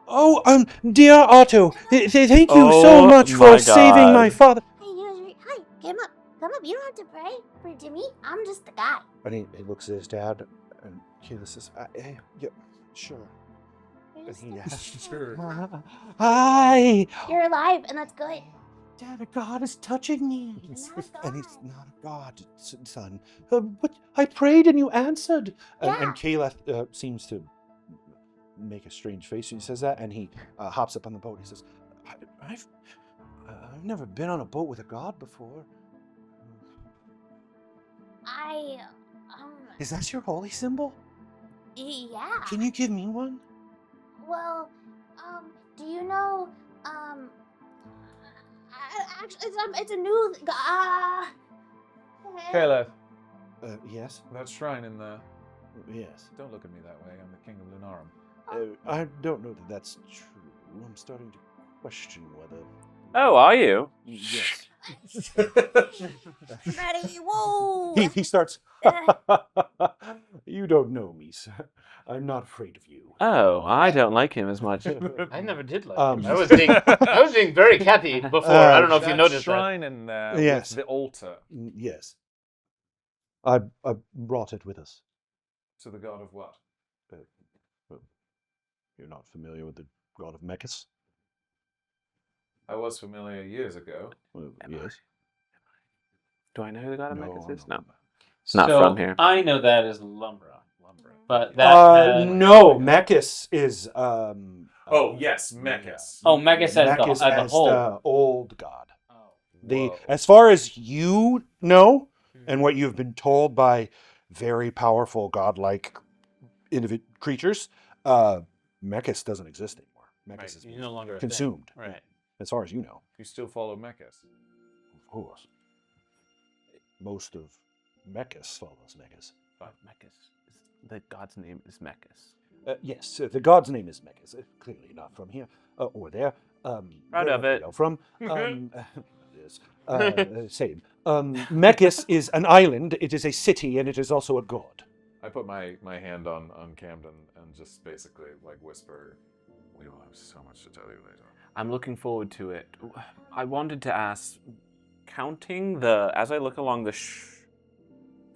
"Oh, dear Otto, thank you so much Oh for my saving God. my father." Hey, hi, come up. Come up. You don't have to pray to me. I'm just the guy. And he looks at his dad, and he says, "Yeah, sure." And he asks, "Hi, You're alive, and that's good. Dad, God is touching me." He's not a And he's god. not a god, son. But I prayed and you answered. Yeah. And Caleb seems to make a strange face when he says that, and he hops up on the boat. He says, I've never been on a boat with a god before. Is that your holy symbol? Yeah. Can you give me one? Well, do you know, actually, it's a new, Caleb, Yes. that shrine in there. Yes. Don't look at me that way. I'm the king of Lunarum. I don't know that that's true. I'm starting to question whether... Oh, are you? Yes. Ready, whoa! He starts. You don't know me, sir. I'm not afraid of you. Oh, I don't like him as much. I never did like Um, him. I was being very catty before. I don't know if you That noticed shrine in there Yes. with the altar Yes. I brought it with us. to the god of what? You're not familiar with the god of Mechas? I was familiar years ago. Well, yes. Do I know who the god of No, Mechas is? no. No. It's not so from here. I know that as Lumbra. But that. No, Mechas is. Oh yes, Mechas. Oh, Mechas as Mechas the as whole. the old god. Whoa. As far as you know, and what you've been told by very powerful godlike creatures, Mechas doesn't exist anymore. Mechas Right, is he's no longer a thing. consumed. Right. As far as you know, You still follow Mechas? of course. Most of Mechas follows Mechas. Mechas. The god's name is Mechas. Yes, the god's name is Mechas. Clearly not from here or there. Proud of wherever it. you know From yes, same. Mechas is an island. It is a city, and it is also a god. I put my hand on Camden and just basically like whisper, "We will have so much to tell you later." I'm looking forward to it. I wanted to ask, counting as I look along the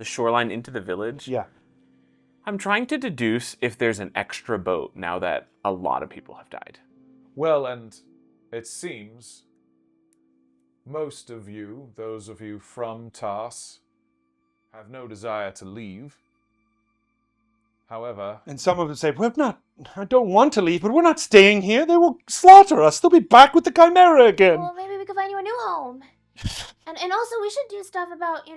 shoreline into the village, Yeah. I'm trying to deduce if there's an extra boat now that a lot of people have died. Well, and it seems most of you, those of you from Tars, have no desire to leave. However, And some of them say, I don't want to leave, but we're not staying here. They will slaughter us. They'll be back with the Chimera again. Well, maybe we could find you a new home. And also, we should do stuff about,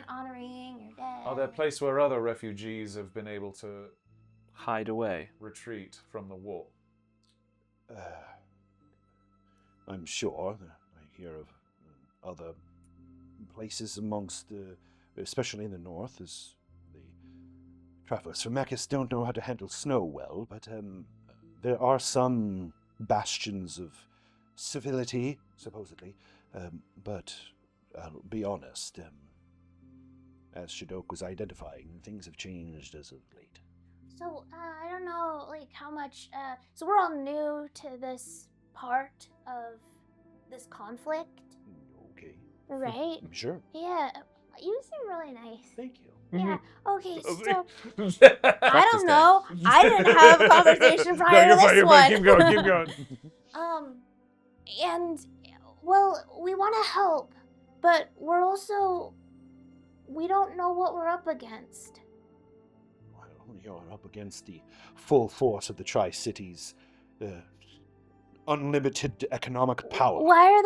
honoring your dead. are there places where other refugees have been able to Hide away. retreat from the war? I'm sure. I hear of other places amongst, especially in the north, as the travelers from Mechas don't know how to handle snow well, but there are some bastions of civility, supposedly. But I'll be honest, as Shadok was identifying, things have changed as of late. So, I don't know, how much, so we're all new to this part of this conflict, Okay. right? Sure. Yeah, you seem really nice. Thank you. Yeah, okay, so, I Practice don't know, I didn't have a conversation prior to this one. Keep going, keep going. And, well, we want to help, but we don't know what we're up against. Well, you're up against the full force of the Tri-Cities, unlimited economic power. Why are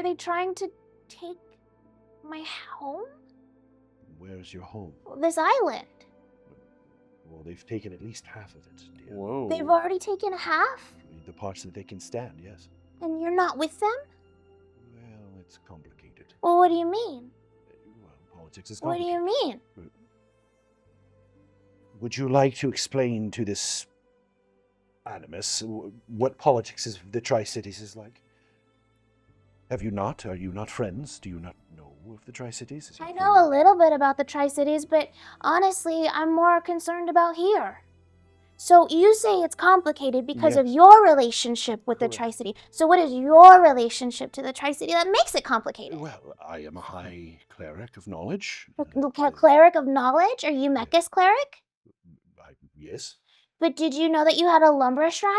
they trying to take my home? Where's your home? This island. Well, they've taken at least half of it, dear. Whoa. They've already taken half? The parts that they can stand, yes. And you're not with them? Well, it's complicated. Well, what do you mean? Well, politics is What do complicated. you mean? Would you like to explain to this animus what politics of the Tri-Cities is like? Have you not? Are you not friends? Do you not know of the Tri-Cities? I know a little bit about the Tri-Cities, but honestly, I'm more concerned about here. So you say it's complicated because of Yes. your relationship with the Correct. Tri-City. So what is your relationship to the Tri-City that makes it complicated? Well, I am a high cleric of knowledge. A cleric of knowledge? Are you Mechas cleric? Yes. But did you know that you had a lumber shrine?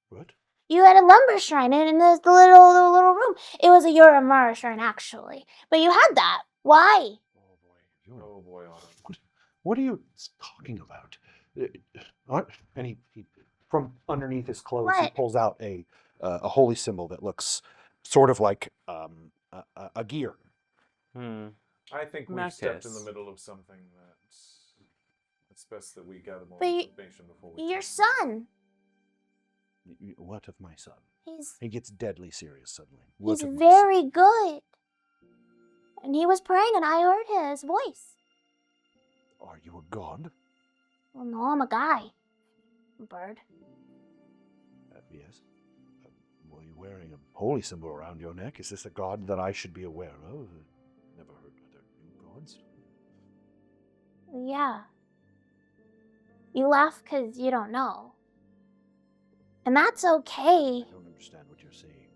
What? You had a lumber shrine in the little room. It was a Yoramara shrine, actually. But you had that. Why? Oh boy, you're Oh boy, Autumn. What are you talking about? And he from underneath his clothes, he What? pulls out a holy symbol that looks sort of like a gear. I think we've stepped in the Mechas. middle of something it's best that we gather more But information before we... Your son. What of my son? He's He gets deadly serious suddenly. What he's of my son? very good. And he was praying and I heard his voice. Are you a god? Well, no, I'm a guy. A bird. Yes. Well, you're wearing a holy symbol around your neck. Is this a god that I should be aware of? Never heard of other new gods. Yeah. You laugh because you don't know. And that's okay. I don't understand what you're saying.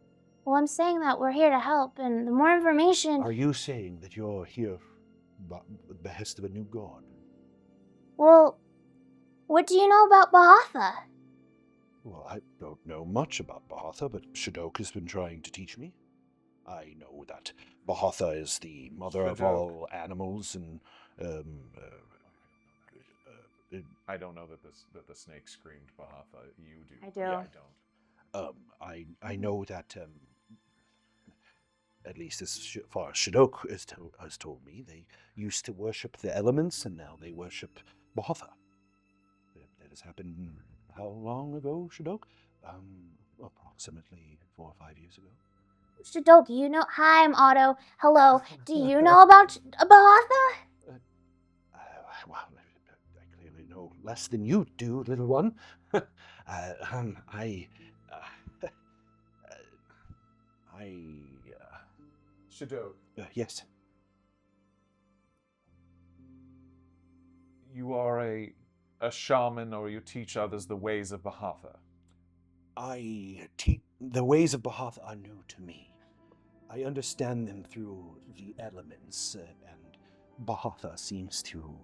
Well, I'm saying that we're here to help, and the more information... Are you saying that you're here at the behest of a new god? Well, what do you know about Bahatha? Well, I don't know much about Bahatha, but Shadok has been trying to teach me. I know that Bahatha is the mother of Shadok. all animals, and I don't know that the snake screamed Bahatha. You do. I do. Yeah, I don't. I know that at least as far as Shadok has told me, they used to worship the elements, and now they worship Bahatha. That has happened how long ago, Shadok? Approximately 4 or 5 years ago. Shadok, you know... Hi, I'm Otto. Hello. Do you know about Bahatha? Well, I clearly know less than you do, little one. Shadok, Yes. you are a shaman, or you teach others the ways of Bahatha. The ways of Bahatha are new to me. I understand them through the elements, and Bahatha seems to...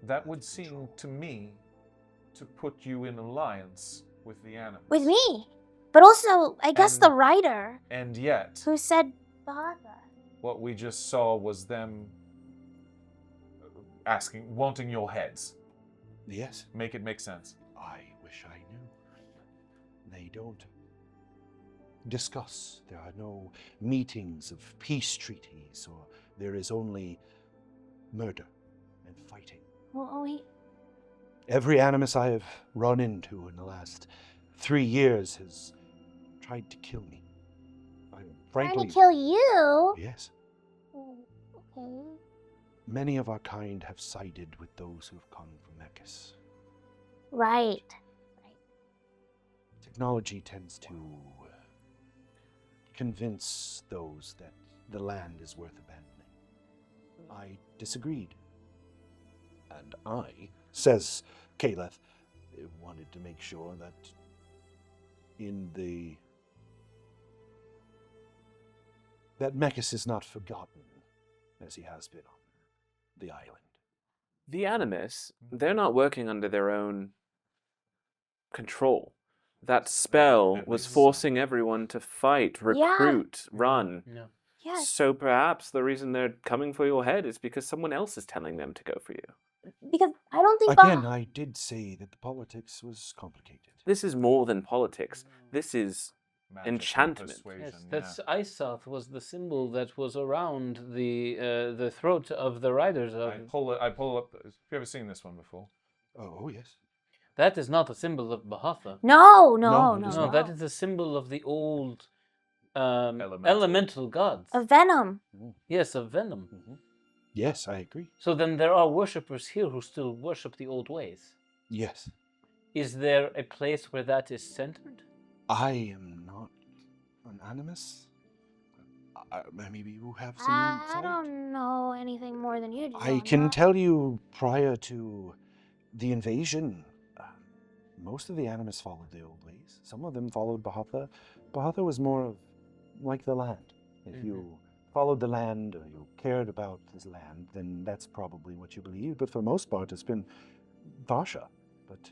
That would seem to me to put you in alliance with the animals. With me. But also, I guess And- the writer And yet, who said Bahatha. what we just saw was them wanting your heads. Yes. Make it make sense. I wish I knew. They don't discuss. There are no meetings of peace treaties, or there is only murder and fighting. Oh, wait. Every animus I have run into in the last 3 years has tried to kill me. Trying to kill you? Yes. Oh, okay. Many of our kind have sided with those who have come from Mechas. Right. Technology tends to convince those that the land is worth abandoning. I disagreed. And I, says Caleth, wanted to make sure that that Mechas is not forgotten as he has been on the island. The Animus, they're not working under their own control. That spell was forcing everyone to fight, recruit, run. Yeah. Yes. So perhaps the reason they're coming for your head is because someone else is telling them to go for you. Because I don't think Again, I did say that the politics was complicated. This is more than politics. This is Magic and enchantment. persuasion, Yes, that's Isoth was the symbol that was around the throat of the riders of. I pull up. Have you ever seen this one before? Oh, yes. That is not a symbol of Bahatha. No. it is No, that is a symbol of the old elemental gods. Of venom. Yes, of venom. Yes, I agree. So then there are worshippers here who still worship the old ways. Yes. Is there a place where that is centered? I am not an animus. Maybe you have some I insight? don't know anything more than you do. I on can that. tell you, prior to the invasion, most of the animus followed the old ways. Some of them followed Bahatha. Bahatha was more of like the land. If you followed the land or you cared about this land, then that's probably what you believed. But for the most part, it's been Thasha. But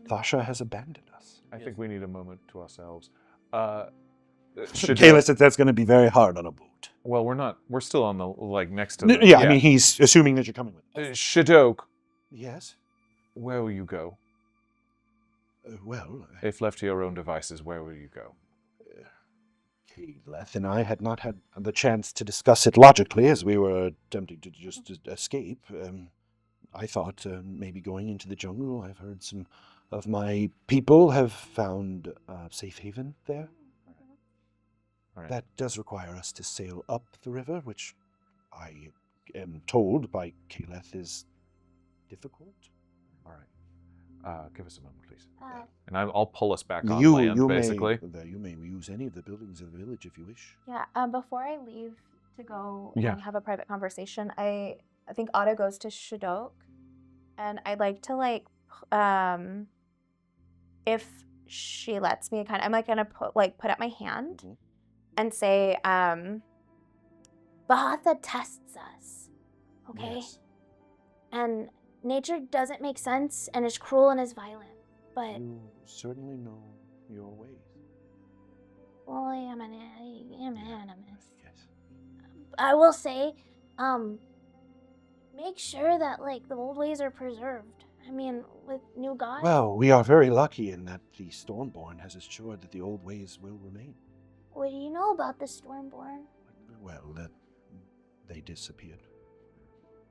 Thasha has abandoned us. I think we need a moment to ourselves. Kayla said that's going to be very hard on a boat. Well, we're not. We're still on the next to the. Yeah, I mean, he's assuming that you're coming with us. Shadok, Yes. where will you go? Well, If left to your own devices, where will you go? Caleth and I had not had the chance to discuss it logically as we were attempting to just escape. I thought maybe going into the jungle. I've heard some of my people have found a safe haven there. All right. That does require us to sail up the river, which I am told by Caleth is difficult. All right. Give us a moment, please. And I'll pull us back on You land, basically. you may use any of the buildings of the village if you wish. Yeah. Before I leave to go have a private conversation, I think Otto goes to Shadok, and I'd like to if she lets me, I'm gonna put up my hand and say, Bahatha tests us, okay? Yes. And nature doesn't make sense and is cruel and is violent. But You certainly know your ways. well, I am an animus. Yes. I will say, make sure that the old ways are preserved. I mean, with new gods. Well, we are very lucky in that the Stormborn has assured that the old ways will remain. What do you know about the Stormborn? Well, that they disappeared.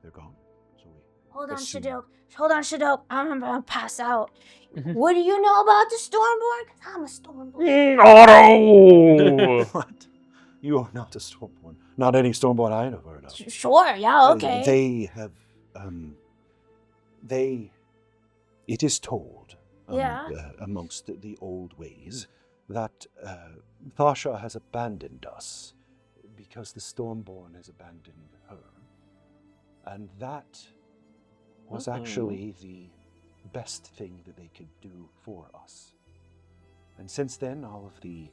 They're gone. So we Hold on, assume- Shadok. Hold on, Shadok. I'm gonna pass out. What do you know about the Stormborn? 'Cause I'm a Stormborn. Otto! What? You are not a Stormborn. Not any Stormborn I have heard of. Sure, yeah, okay. They have, it is told amongst the old ways that Thasha has abandoned us because the Stormborn has abandoned her. And that was actually the best thing that they could do for us. And since then, all of the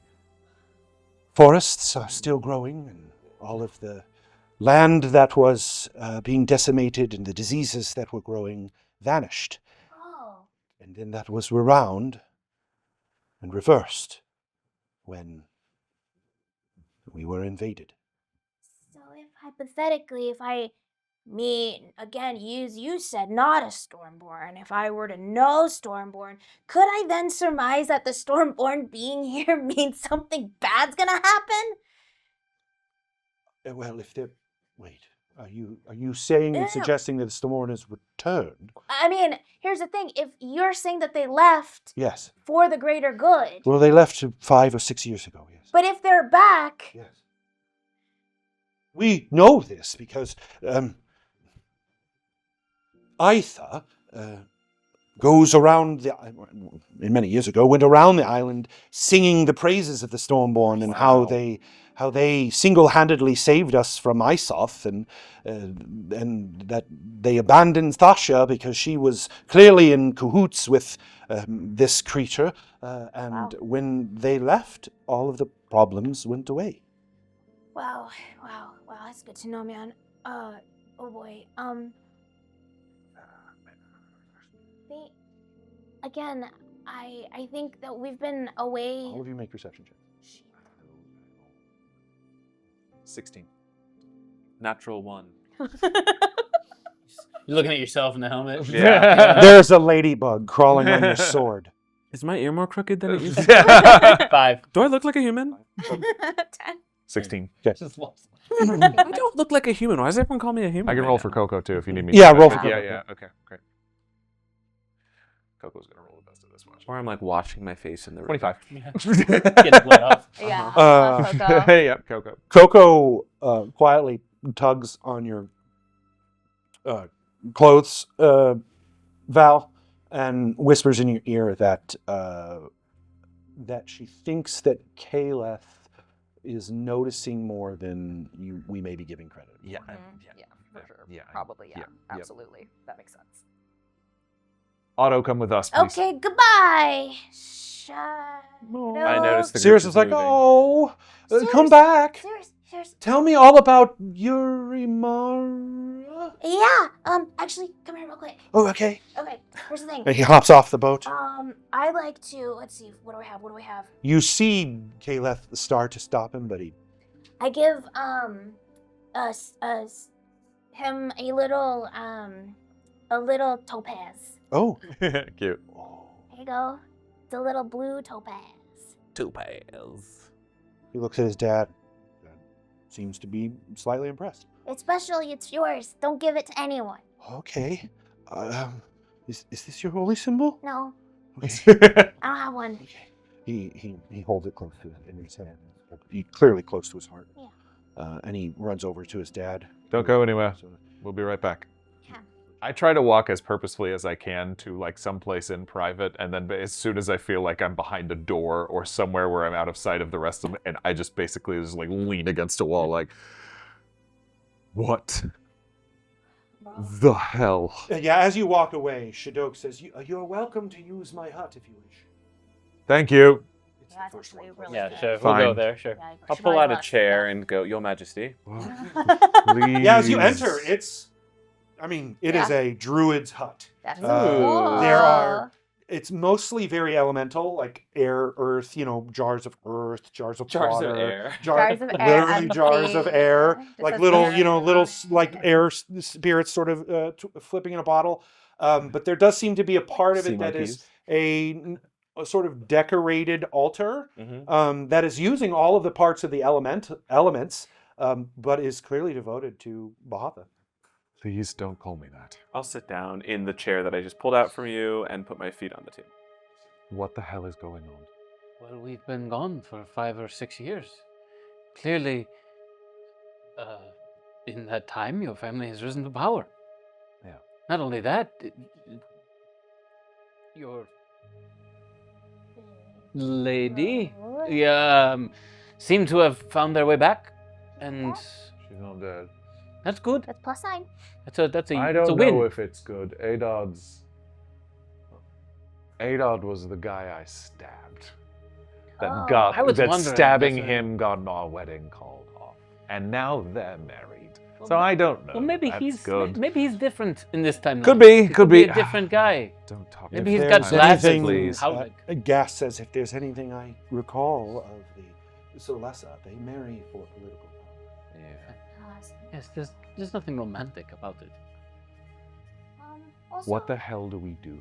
forests are still growing, and all of the land that was being decimated and the diseases that were growing vanished. Oh. And then that was rewound and reversed when we were invaded. So if hypothetically, if I Me, again, you said not a Stormborn. If I were to know Stormborn, could I then surmise that the Stormborn being here means something bad's gonna happen? Well, if they're... Wait, are you saying and suggesting that the Stormborn has returned? I mean, here's the thing. If you're saying that they left Yes. for the greater good, Well, they left 5 or 6 years ago, yes. but if they're back... Yes. We know this because Aitha goes around many years ago, went around the island singing the praises of the Stormborn and how they single-handedly saved us from Isoth and that they abandoned Thasha because she was clearly in cahoots with this creature. And when they left, all of the problems went away. Wow, that's good to know, man. Oh boy. Again, I think that we've been away. All of you make perception checks. 16. Natural 1. You're looking at yourself in the helmet. Yeah. There's a ladybug crawling on your sword. Is my ear more crooked than it used to be? 5. Do I look like a human? 10. 16. Just lost. I don't look like a human. Why does everyone call me a human? I can right roll now? for Coco too if you need me. Yeah, to. roll for Yeah, Coco. yeah. Okay, great. Coco's gonna roll the best of this watch. Or I'm like washing my face in the river. 25. Get the blood off. Yeah. Coco. Yep, Coco. Coco quietly tugs on your clothes, Val, and whispers in your ear that she thinks that Caleth is noticing more than we may be giving credit. Yeah. Yeah, for sure. Yeah. Probably, yeah. Yep. Absolutely. That makes sense. Otto, come with us, please. Okay, goodbye. I noticed the group Sirius is is like, moving. oh, come Sirius, back. Serious. Tell me all about Yurimara. Yeah, actually, come here real quick. Oh, okay. Okay, here's the thing. And he hops off the boat. I like to, let's see, what do I have? You see Caleth start to stop him, but he... I give, him a little topaz. Oh. Cute. There you go. It's a little blue topaz. Topaz. He looks at his dad. Dad seems to be slightly impressed. It's special, it's yours. Don't give it to anyone. Okay. Is this your holy symbol? No, Okay. I don't have one. He holds it close to in his hand. Clearly close to his heart. Yeah. And he runs over to his dad. Don't go anywhere. So- We'll be right back. Yeah. I try to walk as purposefully as I can to like someplace in private, and then as soon as I feel like I'm behind a door or somewhere where I'm out of sight of the rest of them, and I just basically just like lean against a wall, like, what the hell? Yeah, as you walk away, Shadok says, "You're welcome to use my hut if you wish." Thank you. It's Yeah, the it's first actually one. really Yeah, good. sure. We'll go Fine. there, sure. Yeah, I'll should pull probably out a less chair than and go, Your Majesty. Please. Yeah, as you enter, it is Yeah. a druid's hut. That's There are, it's mostly very elemental, like air, earth, jars of earth, jars of Jars water. of air. Jars of air, Literally jars of air. empathy. Like Just little, air. little like air spirits sort of flipping in a bottle. But there does seem to be a part of Sea it that is monkeys. a sort of decorated altar Mhm. that is using all of the parts of the elements, but is clearly devoted to Bahatha. Please don't call me that. I'll sit down in the chair that I just pulled out from you and put my feet on the table. What the hell is going on? Well, we've been gone for 5 or 6 years. Clearly, in that time, your family has risen to power. Yeah. Not only that, your lady seem to have found their way back, and She's not dead. that's good. That's plus sign. That's a I it's a don't win. know if it's good. Adod was the guy I stabbed. That Oh. got I was that wondering, stabbing that's a- him got our wedding called off, and now they're married. So I don't know. Well, maybe That's he's good. maybe he's different in this time. Could be, could be. a different guy. Don't talk. Maybe to he's me. got If glasses, there's please. Howling. Gas says if there's anything I recall of the Solessa, they marry for political power. Yeah. boss. Yes, there's nothing romantic about it. Also, What the hell do we do?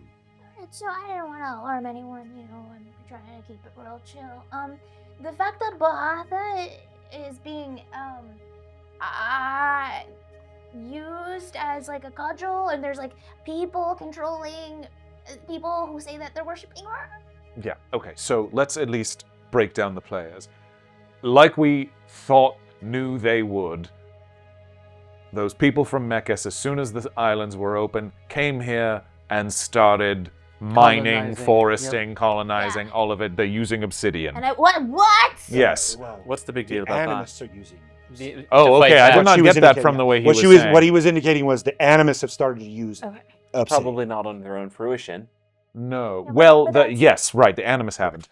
So I didn't want to alarm anyone, you know, I'm trying to keep it real chill. The fact that Bahatha is being, used as like a cudgel, and there's like people controlling people who say that they're worshiping her. Yeah, okay, so let's at least break down the players. Like we knew they would, those people from Mekis, as soon as the islands were open, came here and started mining, Colonizing, foresting, colonizing, all of it. They're using obsidian. And what? Yes. Well, What's the big the deal about that? animists are using. Oh, to fight okay, I back. did not She was get that indicating from the way he what was she was saying. What he was indicating was the animists have started to use Okay. obsidian. Probably not on their own fruition. No. Yeah, Well, but that's- yes, right, the Animus haven't.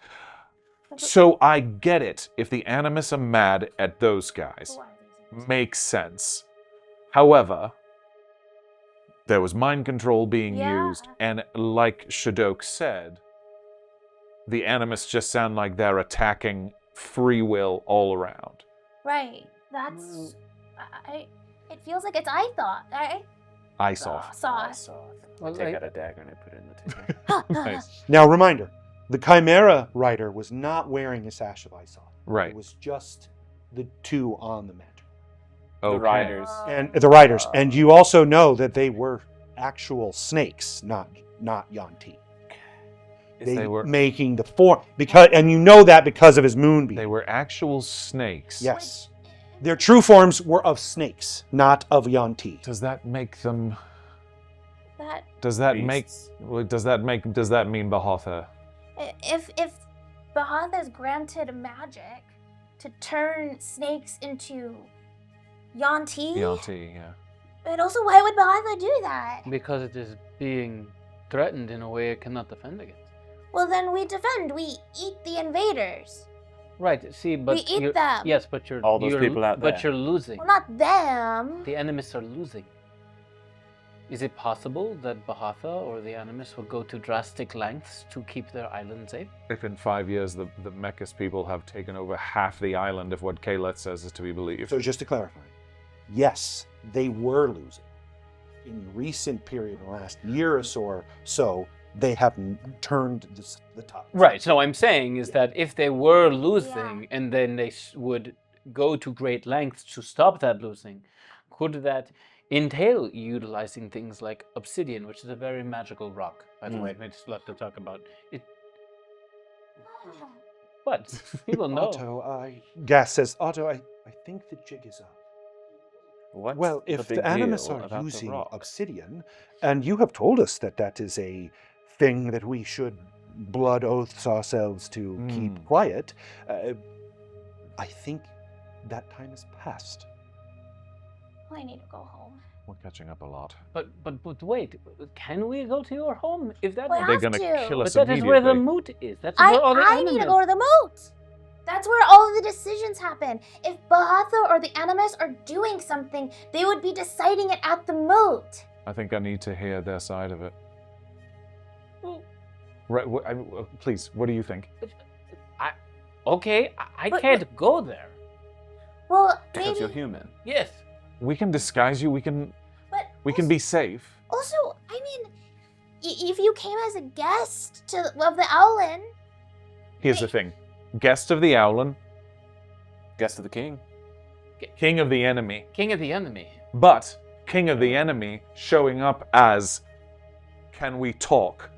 So I get it. If the Animus are mad at those guys, Why are they using makes sense. However, there was mind control being Yeah. used, and like Shadok said, the Animus just sound like they're attacking free will all around. Right. That's. It feels like it's I thought. I Isoth. saw. I take out a dagger and I put it in the table. Nice. Now, reminder: the Chimera rider was not wearing a sash of Isoth. Right. It was just the two on the mantle. Okay. The riders. And the riders, and you also know that they were actual snakes, not Yanti. They were- making the form and you know that because of his moonbeam. They were actual snakes. Yes, their true forms were of snakes, not of Yanti. Does that make them? That Does that Beasts. Does that mean Bahotha? if Bahatha is granted magic to turn snakes into Yanti, Yanti, yeah. but also why would Bahatha do that? Because it is being threatened in a way it cannot defend against. Well, then we defend. We eat the invaders. Right. See, but We eat you're- them. Yes, but you're All those you're- people out But there. you're losing. Well, not them. The Animus are losing. Is it possible that Bahatha or the Animus will go to drastic lengths to keep their island safe? If in 5 years the Mekis people have taken over half the island, if what Kaleth says is to be believed. So just to clarify, yes, they were losing. In recent period, in the last year or so, they have turned the top. Right. So I'm saying is that if they were losing and then they would go to great lengths to stop that losing, could that entail utilizing things like obsidian, which is a very magical rock, by the way? I just love to talk about it. What? People know. Otto, Gas says, Otto, I think the jig is up. What's Well, if big the Animus deal are about the using rock? obsidian, and you have told us that that is a thing that we should blood oaths ourselves to keep quiet, I think that time has passed. I need to go home. We're catching up a lot. But wait, can we go to your home if that? Well, They're have gonna to. kill us But that is where the immediately. moot is. That's where all the I need to animals. go to the moot. That's where all of the decisions happen. If Bahatha or the Animus are doing something, they would be deciding it at the moot. I think I need to hear their side of it. Well, Right, please, what do you think? Okay, I But- can't go there. Well, Because maybe. you're human. Yes. We can disguise you. We can But be safe. Also, I mean, if you came as a guest of the Owlin, Here's the thing: guest of the Owlin, Guest of the king. king of the enemy. King of the enemy. But king of the enemy showing up as, can we talk?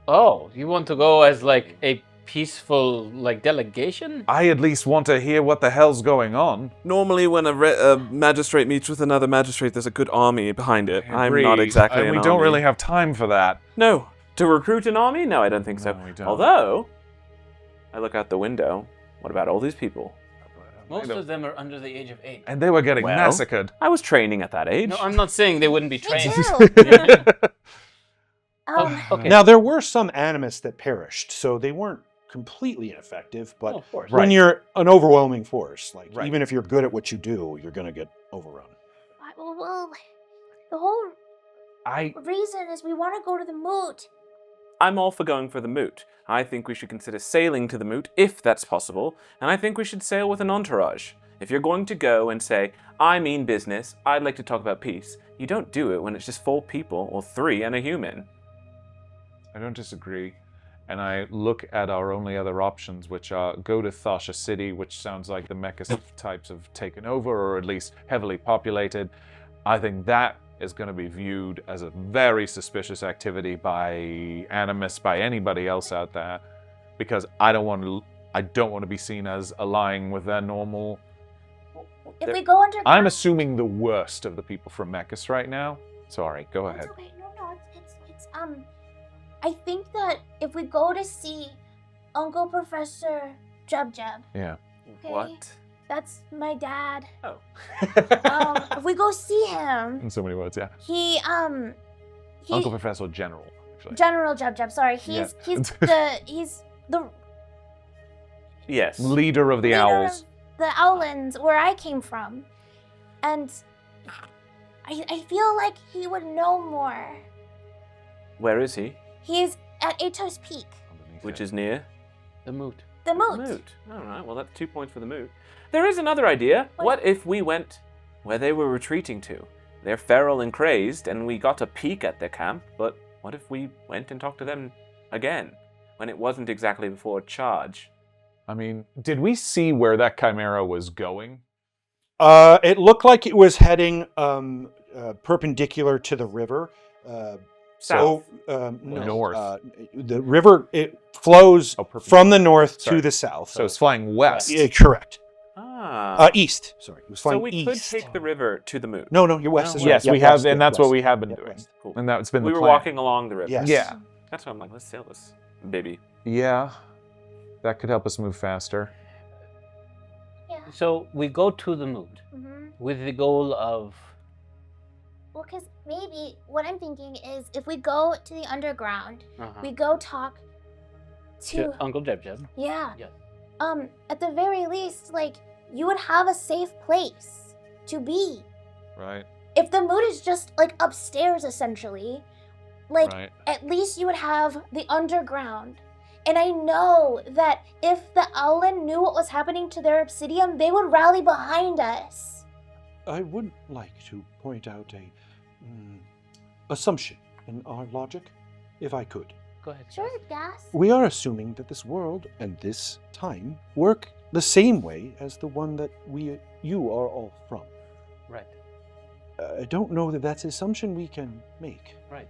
Oh, you want to go as like a peaceful like delegation? I at least want to hear what the hell's going on. Normally, when a magistrate meets with another magistrate, there's a good army behind it. I'm not Agreed. exactly And an we don't army. really have time for that. No. To recruit an army? No, I don't think so. No, we don't. Although, I look out the window. What about all these people? Most of them are under the age of 8. And they were getting Well, massacred. I was training at that age. No, I'm not saying they wouldn't be me trained. too. Okay. Now, there were some Animus that perished, so they weren't completely ineffective, but Oh, of course. when you're an overwhelming force, like Right. even if you're good at what you do, you're going to get overrun. well, the whole I reason is we want to go to the moot. I'm all for going for the moot. I think we should consider sailing to the moot, if that's possible, and I think we should sail with an entourage. If you're going to go and say, I mean business, I'd like to talk about peace, you don't do it when it's just 4 people, or 3 and a human. I don't disagree. And I look at our only other options, which are go to Thasha City, which sounds like the mecha types have taken over, or at least heavily populated. I think that is going to be viewed as a very suspicious activity by Animus, by anybody else out there, because I don't want to be seen as aligning with their normal. If we go underground... I'm assuming the worst of the people from Mechas right now. Sorry, go ahead. It's okay. No, it's I think that if we go to see Uncle Professor Jub, Yeah. okay, What? that's my dad. Oh. If we go see him, In so many words, yeah. he Uncle Professor General, actually. General Jub. Sorry, he's the Yes. Leader of the leader Owls. of the Owlins, where I came from, and I feel like he would know more. Where is he? He's at Atos Peak, Which is near? The moot. the moat. Moot. All right, well, that's 2 points for the moot. There is another idea. What if we went where they were retreating to? They're feral and crazed, and we got a peek at their camp, but what if we went and talked to them again, when it wasn't exactly before charge? I mean, did we see where that chimera was going? It looked like it was heading perpendicular to the river. South. No, North. The river, it flows from the north Sorry. to the south. So it's flying west. Yeah, correct. Ah. East. Sorry, it was So flying we east. could take the river to the moot. No, you're west. No, is right. Yes, Yep, we have, west, and that's west. what we have been Yep, doing. west. Cool. And that's been We the were plan. walking along the river. Yes. Yeah. That's why I'm like, let's sail this baby. Yeah. That could help us move faster. Yeah. So we go to the moot with the goal of. Well, because maybe what I'm thinking is if we go to the underground, Uh-huh. we go talk to Uncle Jeb. yeah. Yes. At the very least, like, you would have a safe place to be. Right. If the mood is just like upstairs, essentially, like Right. at least you would have the underground. And I know that if the Owlin knew what was happening to their obsidian, they would rally behind us. I would like to point out a assumption in our logic, if I could. Go ahead. Sure, Gas. We are assuming that this world and this time work the same way as the one that you are all from. Right. I don't know that that's an assumption we can make. Right.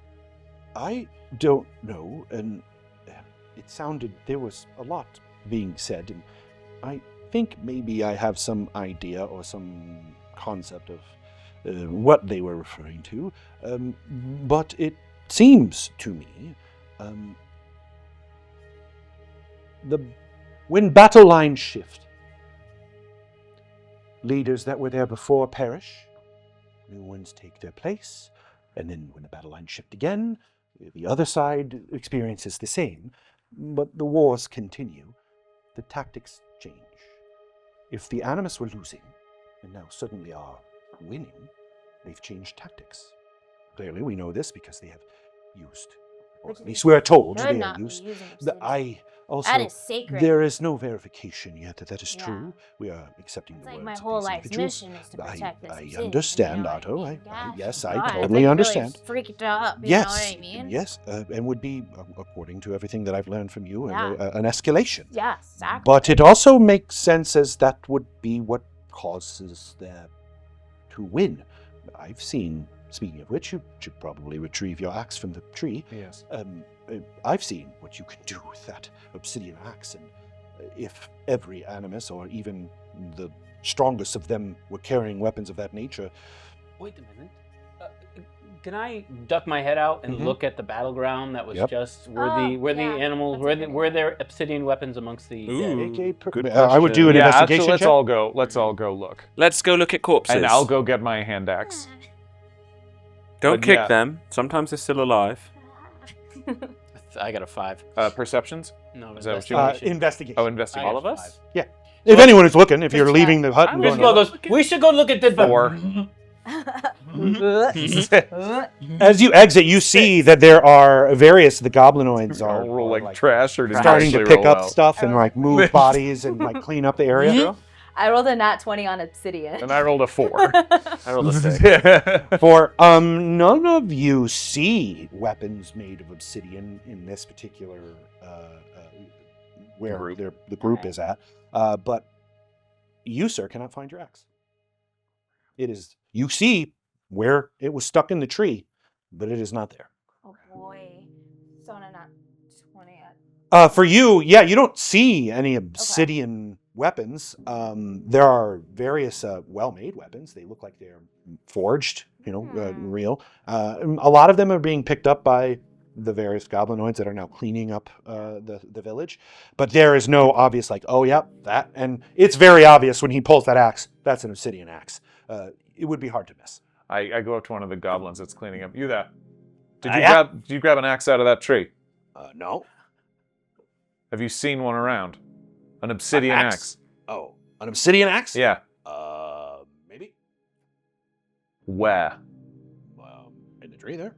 I don't know, and it sounded there was a lot being said, and I think maybe I have some idea or some concept of what they were referring to, but it seems to me when battle lines shift, leaders that were there before perish, new ones take their place, and then when the battle lines shift again, the other side experiences the same, but the wars continue. The tactics change. If the Animus were losing, and now suddenly are winning, they've changed tactics. Clearly, we know this because they have used, or at least we're told Should they not have be used. using The, obsidian. I also, That is sacred. there is no verification yet that that is Yeah. true. We are accepting It's the like words my of whole these life's individuals. mission is to protect this I obsidian, understand, you know what Otto. I mean? Gosh, Yes, I God, it's totally like understand. Really freaked up, you Yes, know what I mean? yes, and would be, according to everything that I've learned from you, Yeah. an escalation. Yeah, exactly. But it also makes sense as that would be what causes them to win. I've seen, speaking of which, you should probably retrieve your axe from the tree. Yes. I've seen what you can do with that obsidian axe, and if every Animus, or even the strongest of them, were carrying weapons of that nature. Wait a minute. Can I duck my head out and Mhm. look at the battleground that was Yep. just Oh, were the yeah, animals that's were a the, good were idea. there obsidian weapons amongst the dead? Ooh. Good I would do an Yeah, investigation actually, let's check. all go. Let's all go look. Let's go look at corpses. And I'll go get my hand axe. Don't but kick yeah. them. Sometimes they're still alive. I got a 5. Perceptions? No, Is that what you want? Investigation. Oh, I investigate. got All of a us? 5. If anyone is looking, if you're leaving the hut and We should going, we should go look at the 4. as you exit, you see that there are various. The goblinoids I'll roll are like trash or did you starting to actually pick roll up well? stuff and like move bodies and like clean up the area. I rolled a nat 20 on obsidian. And I rolled a 4. I rolled a 6. For none of you see weapons made of obsidian in this particular where Group. the group is at, but you, sir, cannot find your axe. It is, you see where it was stuck in the tree, but it is not there. Oh boy. So on a nat 20. For you, yeah, you don't see any obsidian weapons. There are various well-made weapons. They look like they're forged, real. A lot of them are being picked up by the various goblinoids that are now cleaning up the village. But there is no obvious that. And it's very obvious when he pulls that axe, that's an obsidian axe. It would be hard to miss. I go up to one of the goblins that's cleaning up. You there? Did Yeah. you grab an axe out of that tree? No. Have you seen one around? An obsidian axe? Oh, an obsidian axe? Yeah. Maybe. Where? In the tree there.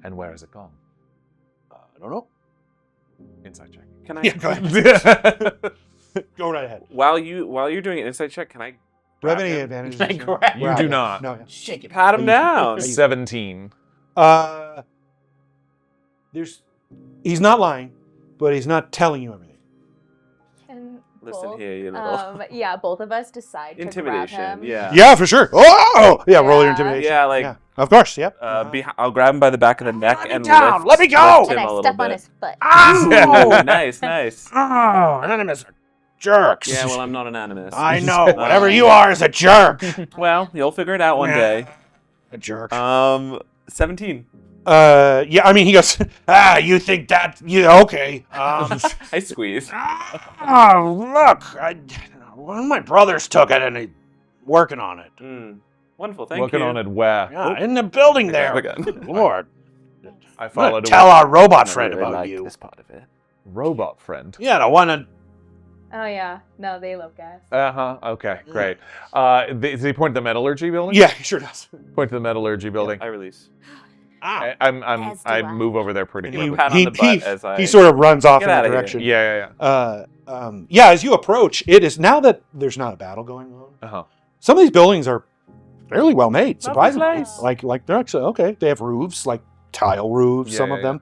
And where has it gone? I don't know. Inside check. Can I? Yeah, go ahead. Go right ahead. While you're doing an insight check, can I? Do you have grab any him? advantages? Can I grab You do not. No. Yeah. Shake it. Pat him down. 17. He's not lying, but he's not telling you everything. Can Listen both, here, you little. yeah, both of us decide to grab Intimidation. him. Yeah. Yeah, for sure. Oh, yeah, roll your Yeah. intimidation. Yeah, like Yeah, of course. Yep. I'll grab him by the back of the neck and down, lift, let me go! lift And him I a little step on bit. his foot. Oh, nice, nice. Oh, enemies are jerks. Yeah, well, I'm not an animist. I know. Whatever you are is a jerk. Well, you'll figure it out one day. A jerk. 17. Yeah, I mean, he goes, you think that, okay. I squeeze. Oh, look, one of my brothers took it and he's working on it. Wonderful, thank Looking you. on it where? Yeah, in the building there. Again. Good Lord. I I'm followed gonna a tell our robot I friend really about liked you. this part of it. robot friend. Yeah, the one that... Oh yeah, no, they love gas. Okay, great. Does he point to the metallurgy building? Yeah, he sure does. Point to the metallurgy building. I release. Ah. I move over there pretty Give him a quickly. pat on the butt as I he sort of runs off Get in that outta here. direction. Yeah. Yeah, as you approach, it is now that there's not a battle going on. Uh-huh. Some of these buildings are fairly well made, surprisingly. place. Like they're actually okay. They have roofs, like tile roofs. Yeah, some yeah, of them.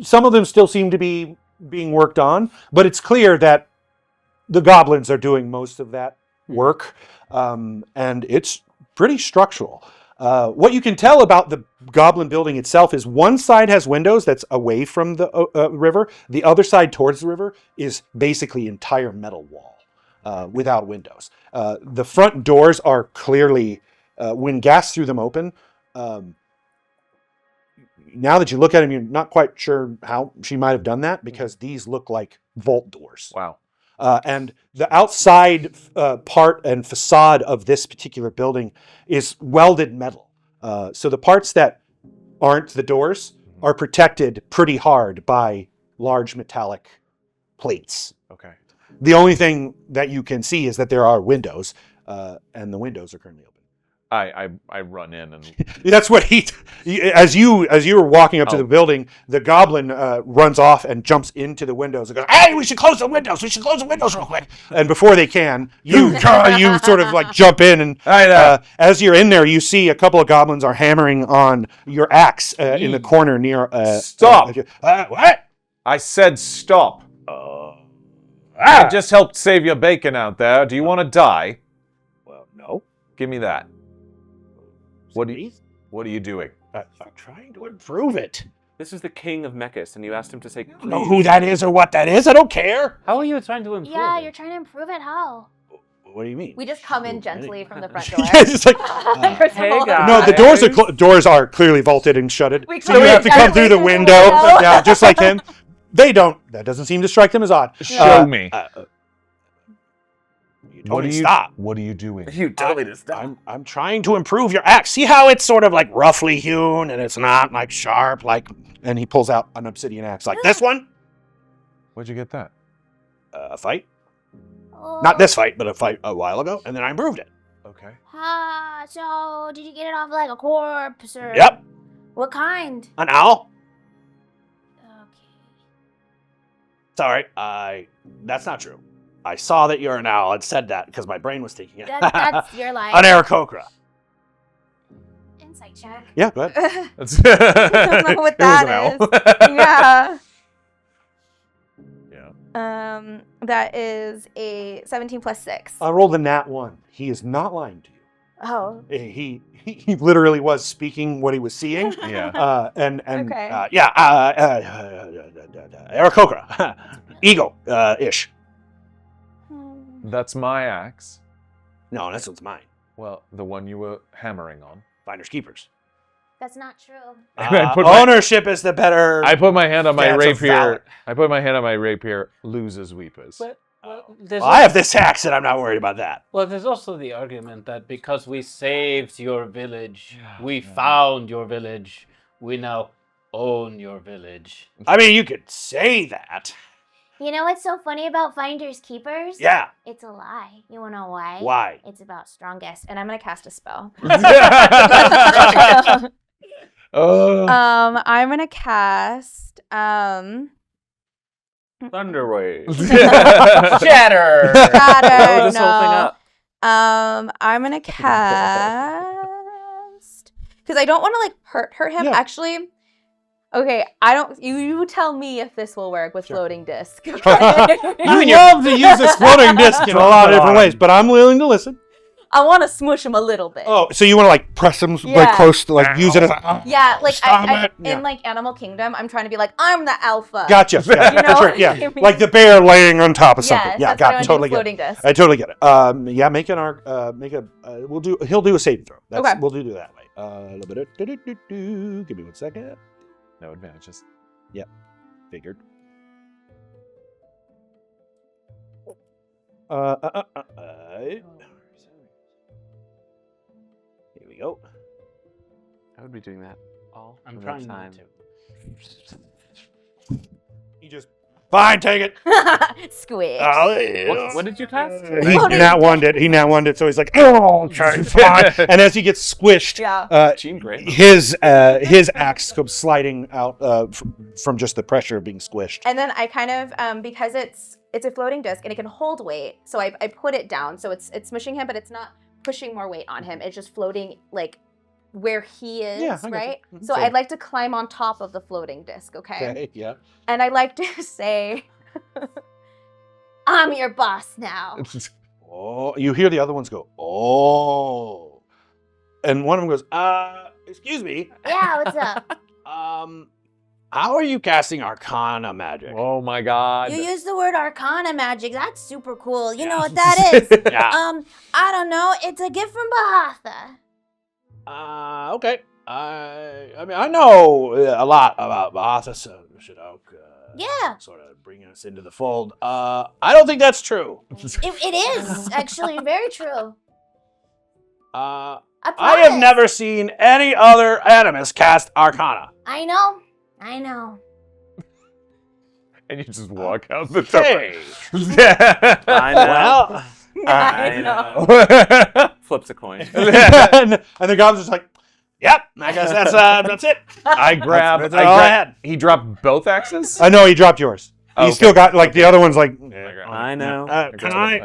Some of them still seem to be being worked on, but it's clear that the goblins are doing most of that work, and it's pretty structural. What you can tell about the goblin building itself is one side has windows that's away from the river. The other side towards the river is basically entire metal wall without windows. The front doors are clearly, when gas threw them open, now that you look at them, you're not quite sure how she might have done that because these look like vault doors. Wow. And the outside part and facade of this particular building is welded metal. So the parts that aren't the doors are protected pretty hard by large metallic plates. Okay. The only thing that you can see is that there are windows, and the windows are currently open. I run in and That's what as you were walking up to Oh. the building, the goblin runs off and jumps into the windows and goes, "Hey, we should close the windows. We should close the windows real quick." And before they can, you sort of like jump in, and as you're in there, you see a couple of goblins are hammering on your axe in the corner near. Stop! What? I said stop. I just helped save your bacon out there. Do you want to die? Well, no. Give me that. What are you doing? I'm trying to improve it. This is the king of Mechas, and you asked him to say, I don't know who that is or what that is. I don't care. How are you trying to improve? Yeah, it? you're trying to improve it. How? What do you mean? We just come in gently from the front door. Yes, it's like, Cristobal. guys. no, the doors are clearly vaulted and shuttered. We So come you in have to come gently through the through the window. window. Yeah, just like him. They don't. That doesn't seem to strike them as odd. Show me. You told me to stop. What are you doing? You told me to stop. I'm trying to improve your axe. See how it's sort of like roughly hewn and it's not like sharp, like. And he pulls out an obsidian axe like this one. Where'd you get that? A fight. Not this fight, but a fight a while ago, and then I improved it. Okay. So did you get it off like a corpse or? Yep. What kind? An owl. Okay. Sorry. That's not true. I saw that you're an owl and said that because my brain was thinking it. That's your line. An Aarakocra. Insight check. Yeah, go ahead. That's I don't know what that is. Yeah. That is a 17 plus 6. I rolled a nat 1. He is not lying to you. Oh. He literally was speaking what he was seeing. Yeah. Okay. Aarakocra. Eagle, ish. That's my axe. No, this one's mine. Well, the one you were hammering on. Finders keepers. That's not true. I put my- Ownership is the better. I put my hand on my stance of rapier. valor. I put my hand on my rapier. Losers weepers. But, Well, I have this axe and I'm not worried about that. Well, there's also the argument that because we saved your village, we found your village, we now own your village. I mean, you could say that. You know what's so funny about Finders Keepers? Yeah. It's a lie. You wanna know why? Why? It's about strongest. And I'm going to cast a spell. Oh. I'm going to cast... Thunderwave. Shatter! Shatter, Blow this whole thing up. I'm gonna cast because I don't want to like hurt him. Yeah. Actually, okay. I don't. You tell me if this will work with floating disc. You love to use this floating disc in a lot of different ways, but I'm willing to listen. I want to smush him a little bit. Oh, so you want to like press him Yeah. like close to like use it as a, Yeah, like Stop it. in Yeah. like Animal Kingdom, I'm trying to be like I'm the alpha. Gotcha. Yeah, You know sure, what yeah. I mean? Like the bear laying on top of something. Yes, Yeah, that's what I got it. wanna do Totally with get floating it. disc. I totally get it. Yeah, make an arc. He'll do a saving throw. That's, Okay. We'll do that way. Give me 1 second. No advantages. Figured. Here we go. I would be doing that all I'm the trying time. not to. He just fine. Take it. Squish. What did you cast? He nat one it. So he's like, oh, okay, fine. And as he gets squished, Yeah. Team great. his axe comes sliding out from just the pressure of being squished. And then I kind of because it's a floating disc and it can hold weight, so I put it down. So it's smushing him, but it's not pushing more weight on him. It's just floating like where he is, Yeah, I got right? you. Mhm. So So- I'd like to climb on top of the floating disc, okay? Yeah. And I like to say, I'm your boss now. Oh, you hear the other ones go, oh. And one of them goes, excuse me. Yeah, what's up? How are you casting Arcana magic? Oh my god. You use the word Arcana magic. That's super cool. You know what that is? Yeah. I don't know. It's a gift from Bahatha. Okay. I mean, I know a lot about Bahatha, so should Yeah. sort of bring us into the fold. I don't think that's true. It is actually very true. I have promise. never seen any other animus cast Arcana. I know. And you just walk out the door. Hey. I know. Well, I know. Flips a coin. and the goblin's just like, yep, I guess that's it. I grab. That's all I had. He dropped both axes. I know he dropped yours. Oh, He's okay. still got like the other one's like. I know. Can I?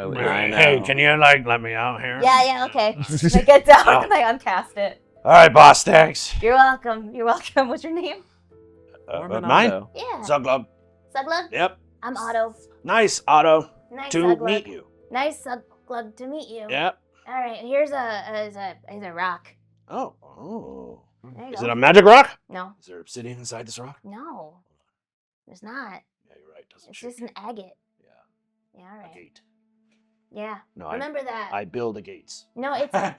Hey, can you like let me out here? Yeah, okay. I get down and I uncast it. All right, boss. Thanks. You're welcome. What's your name? Mine. Yeah. Zuglug. Suglug? Yep. I'm Otto. Nice, Otto. Nice To Suglug. meet you. Nice Suglug to meet you. Yep. All right, here's a rock. Oh. There you Is go. it a magic rock? No, Is there obsidian inside this rock? no, there's not. Yeah, you're right. Doesn't It's shake. just an agate. Yeah. Yeah, all A right. gate. Yeah. No, Remember that. I build the gates. No, it's. I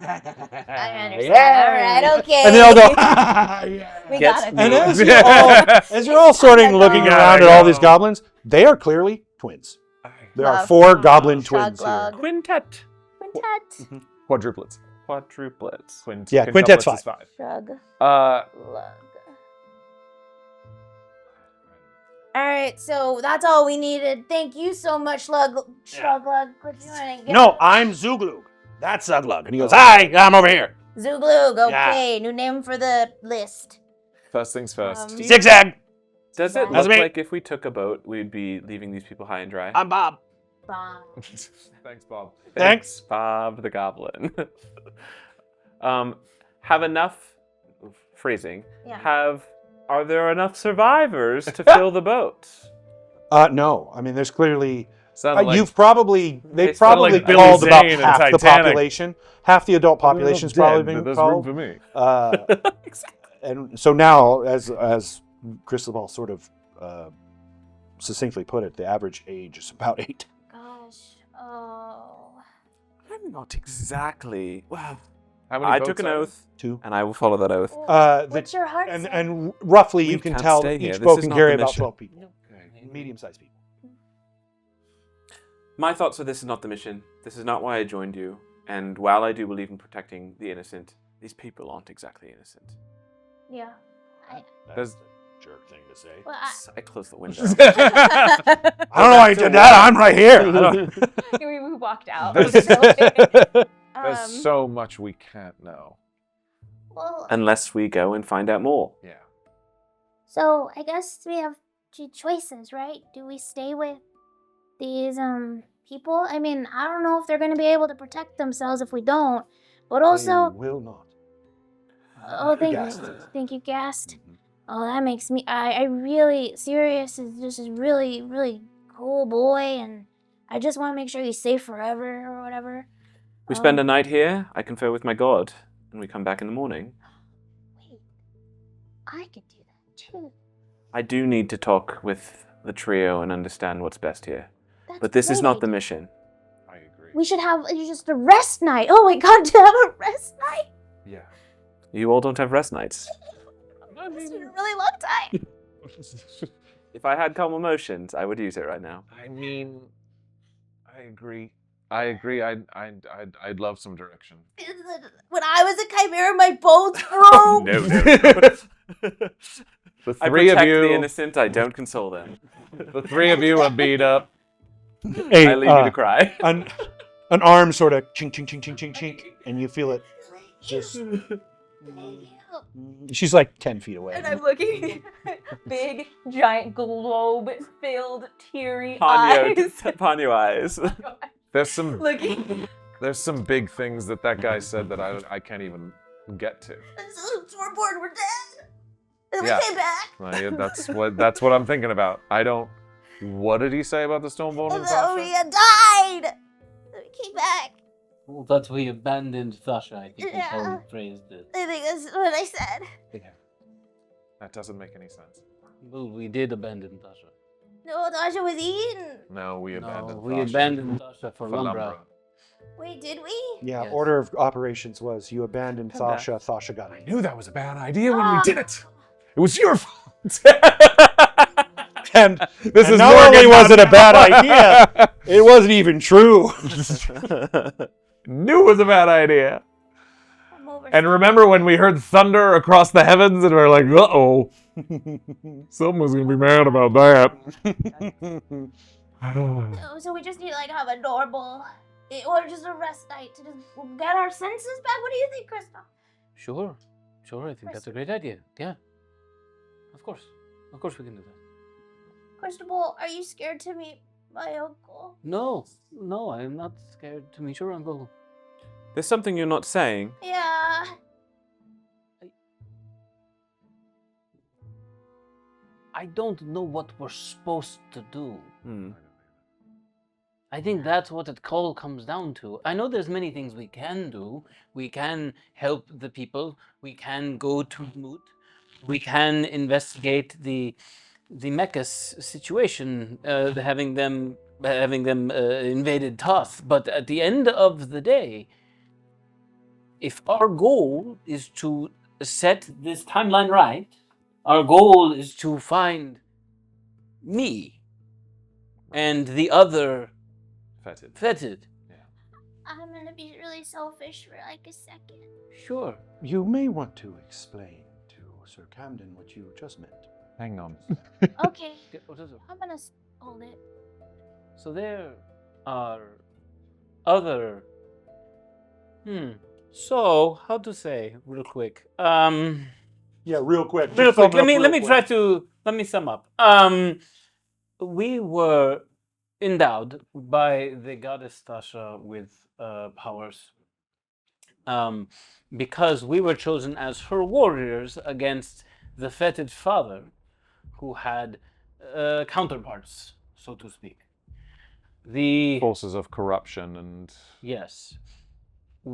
understand. Yeah. All right, okay. And they all go. We Gets got it. me. And as you're all sort of looking around at all these goblins, they are clearly twins. There are Love. 4 goblin twins here. Shuglug. Quintet. Quintet. Quadruplets. Quadruplets. Yeah, quintet's Quintuplets is 5. Shrug. Uh, Lug. All right, so that's all we needed. Thank you so much, Shuglug. What do you want to get? No, I'm Zuglug. That's Zuglug. And he goes, hi, I'm over here. Zuglug. Yeah. Okay, new name for the list. First things first. Zigzag. does it That's look me. like if we took a boat, we'd be leaving these people high and dry? I'm Bob. Bob. Thanks, Bob. Thanks. Bob the Goblin. Have enough phrasing. Yeah. Are there enough survivors to fill the boat? No. I mean, there's clearly. Sounded like, They've probably sounded like Billy called about Zane in half the Titanic. population. Half the adult population's probably been There's called. room for me. And so now, as Cristobal sort of succinctly put it, the average age is about 8. Gosh. Oh. I'm not exactly. Well, How many I boats took an are there? oath, 2. and I will follow that oath. What's your heart say? And roughly, you We can can't tell stay each here. This boat is can not carry the about mission. 12 people. Medium-sized people. My thoughts are this is not the mission. This is not why I joined you. And while I do believe in protecting the innocent, these people aren't exactly innocent. Yeah. There's- a jerk thing to say. Well, I closed the window. I don't know why you did that. I'm right here. We walked out. There's so much we can't know. well, Unless we go and find out more. Yeah. so I guess we have 2 choices, right? Do we stay with these people? I mean, I don't know if they're gonna be able to protect themselves if we don't. But also, They will not. oh, Gassed. thank you, Gast. Oh, that makes me. I really, Sirius is just a really, really cool boy, and I just want to make sure he's safe forever or whatever. We spend a night here, I confer with my god, and we come back in the morning. Wait, I could do that too. I do need to talk with the trio and understand what's best here. That's But this is great not the idea. mission. I agree. We should have just a rest night. Oh my god, to have a rest night? Yeah. You all don't have rest nights. It's been a really long time. If I had calm emotions, I would use it right now. I mean, I agree. I'd love some direction. When I was a chimera, my bones broke. The I three of protect you, the innocent, I don't console them. the 3 of you are beat up. Hey, I leave you to cry. an arm sort of chink, chink, chink, chink, chink, chink, and you feel it just. She's like 10 feet away. And I'm looking big, giant, globe-filled, teary Ponyo, eyes. Ponyo eyes. There's some Looking. big things that guy said that I can't even get to. Stormborn, we're dead. And Yeah. we came back. Well, yeah, that's what I'm thinking about. I don't. What did he say about the Stormborn and And then we Sasha? had died. And we came back. Well, that we abandoned Sasha, I think is how Yeah. we phrased it. I think that's what I said. That doesn't make any sense. Well, we did abandon Sasha. No, Tasha was eaten. No, we abandoned. No, we Sasha abandoned Sasha for for Lumbra. Lumbra. Wait, did we? Yeah, Yes. order of operations was you abandoned Come back. Thasha, Thasha got I it. knew that was a bad idea when we did it. It was your fault. And This is not more only getting was out it a of- bad idea, it wasn't even true. Knew it was a bad idea. I'm over. And remember when we heard thunder across the heavens and we were like, uh-oh. Someone's gonna be mad about that. So we just need to like have a normal, or just a rest night to just get our senses back. What do you think, Christoff? Sure, I think that's a great idea. Yeah. Of course we can do that. Cristobal, are you scared to meet my uncle? No, I'm not scared to meet your uncle. There's something you're not saying. Yeah. I don't know what we're supposed to do. Hmm. I think that's what it all comes down to. I know there's many things we can do. We can help the people. We can go to Moot. We can investigate the Mechas situation, having them invaded Toth. But at the end of the day, if our goal is to set this timeline right, our goal is to find me and the other fetid. I'm gonna be really selfish for like a second. Sure. You may want to explain to Sir Camden what you just meant. Hang on. Okay, What is it? I'm gonna hold it. So there are other. So how to say real quick? Yeah, real quick. Real just sum quick. it up Let me real try quick. to let me sum up. We were endowed by the goddess Tasha with powers. Because we were chosen as her warriors against the fetid father, who had counterparts, so to speak. The Forces of corruption and yes,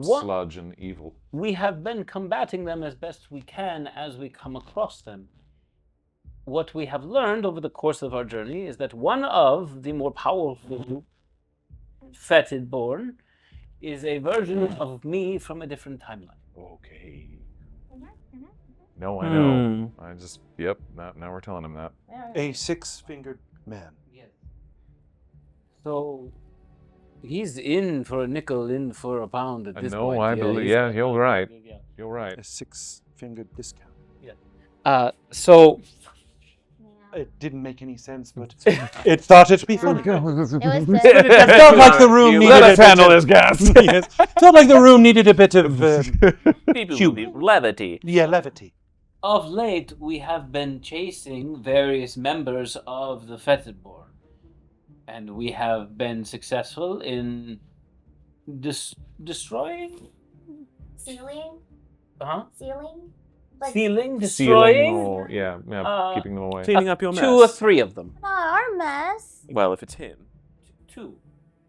sludge and evil. we have been combating them as best we can as we come across them. What we have learned over the course of our journey is that one of the more powerful fetid-born is a version of me from a different timeline. Okay. No, I know. I just, yep, now we're telling him that. A six-fingered man. Yes. So he's in for a nickel, in for a pound at this point. No, I believe, yeah, you're right. You're right. A six-fingered discount. So It didn't make any sense, but it thought it'd be funny. It was It felt like the room needed Let us a bit handle of- this, guys. Yes. Felt like the room needed a bit of Levity. yeah, levity. of late, we have been chasing various members of the fetid-born, and we have been successful in destroying, Sealing? sealing, Sealing destroying. or, yeah, keeping them away. Cleaning up your mess. 2 or 3 of them. Not our mess. Well, if it's him, 2.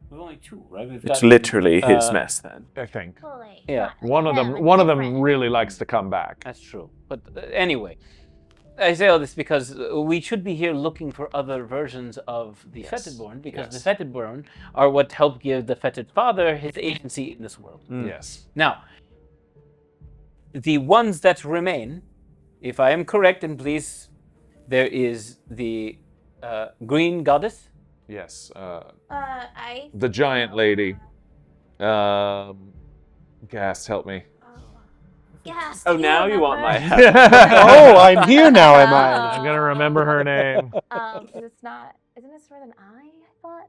We've only 2, right? We've it's got- literally his mess then. I think. Well, like, Yeah. not One of him, them like one of them different. really likes to come back. That's true. But anyway, I say all this because we should be here looking for other versions of the fetid-born, because the fetid-born are what help give the fetid father his agency in this world. Yes. Now, the ones that remain, if I am correct, and please, there is the green goddess. Yes. I. The giant lady. Gas, help me. Yes. Oh, do now you want my remember? help. Oh, I'm here now, am I? I'm gonna remember her name. It's not. Isn't it more than I thought?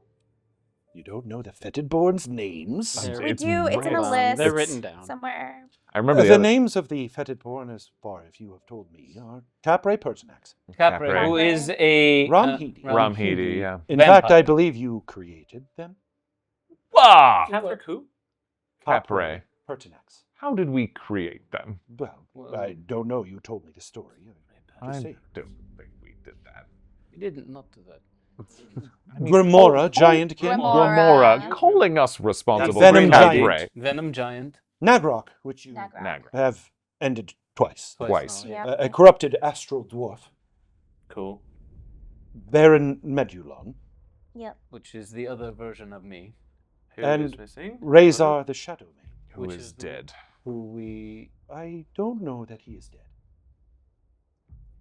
You don't know the fetid-born's names? We do. It's in a written- list. they're written down. somewhere. I remember The the other. names of the fetid-born, as far as you have told me, are Capre Pertinax. Capra, Capra. who is a Ramhidi. Ramhidi, yeah. In Vampire. fact, I believe you created them. Ah! Catholic who? Capre. Pertinax. How did we create them? Well, I don't know. You told me the story. I Just say. don't think we did that. We didn't not do that. Grimora, giant king. Gomorrah calling us responsible That for venom Capre. giant. Venom giant. Nagrok, which you Nagra. have ended twice. Twice. Yeah. A corrupted astral dwarf. Cool. Baron Medulon. Yep. Which is the other version of me. Who And is missing? Razor the Shadow Man. Who Which is is the- dead. Who we I don't know that he is dead.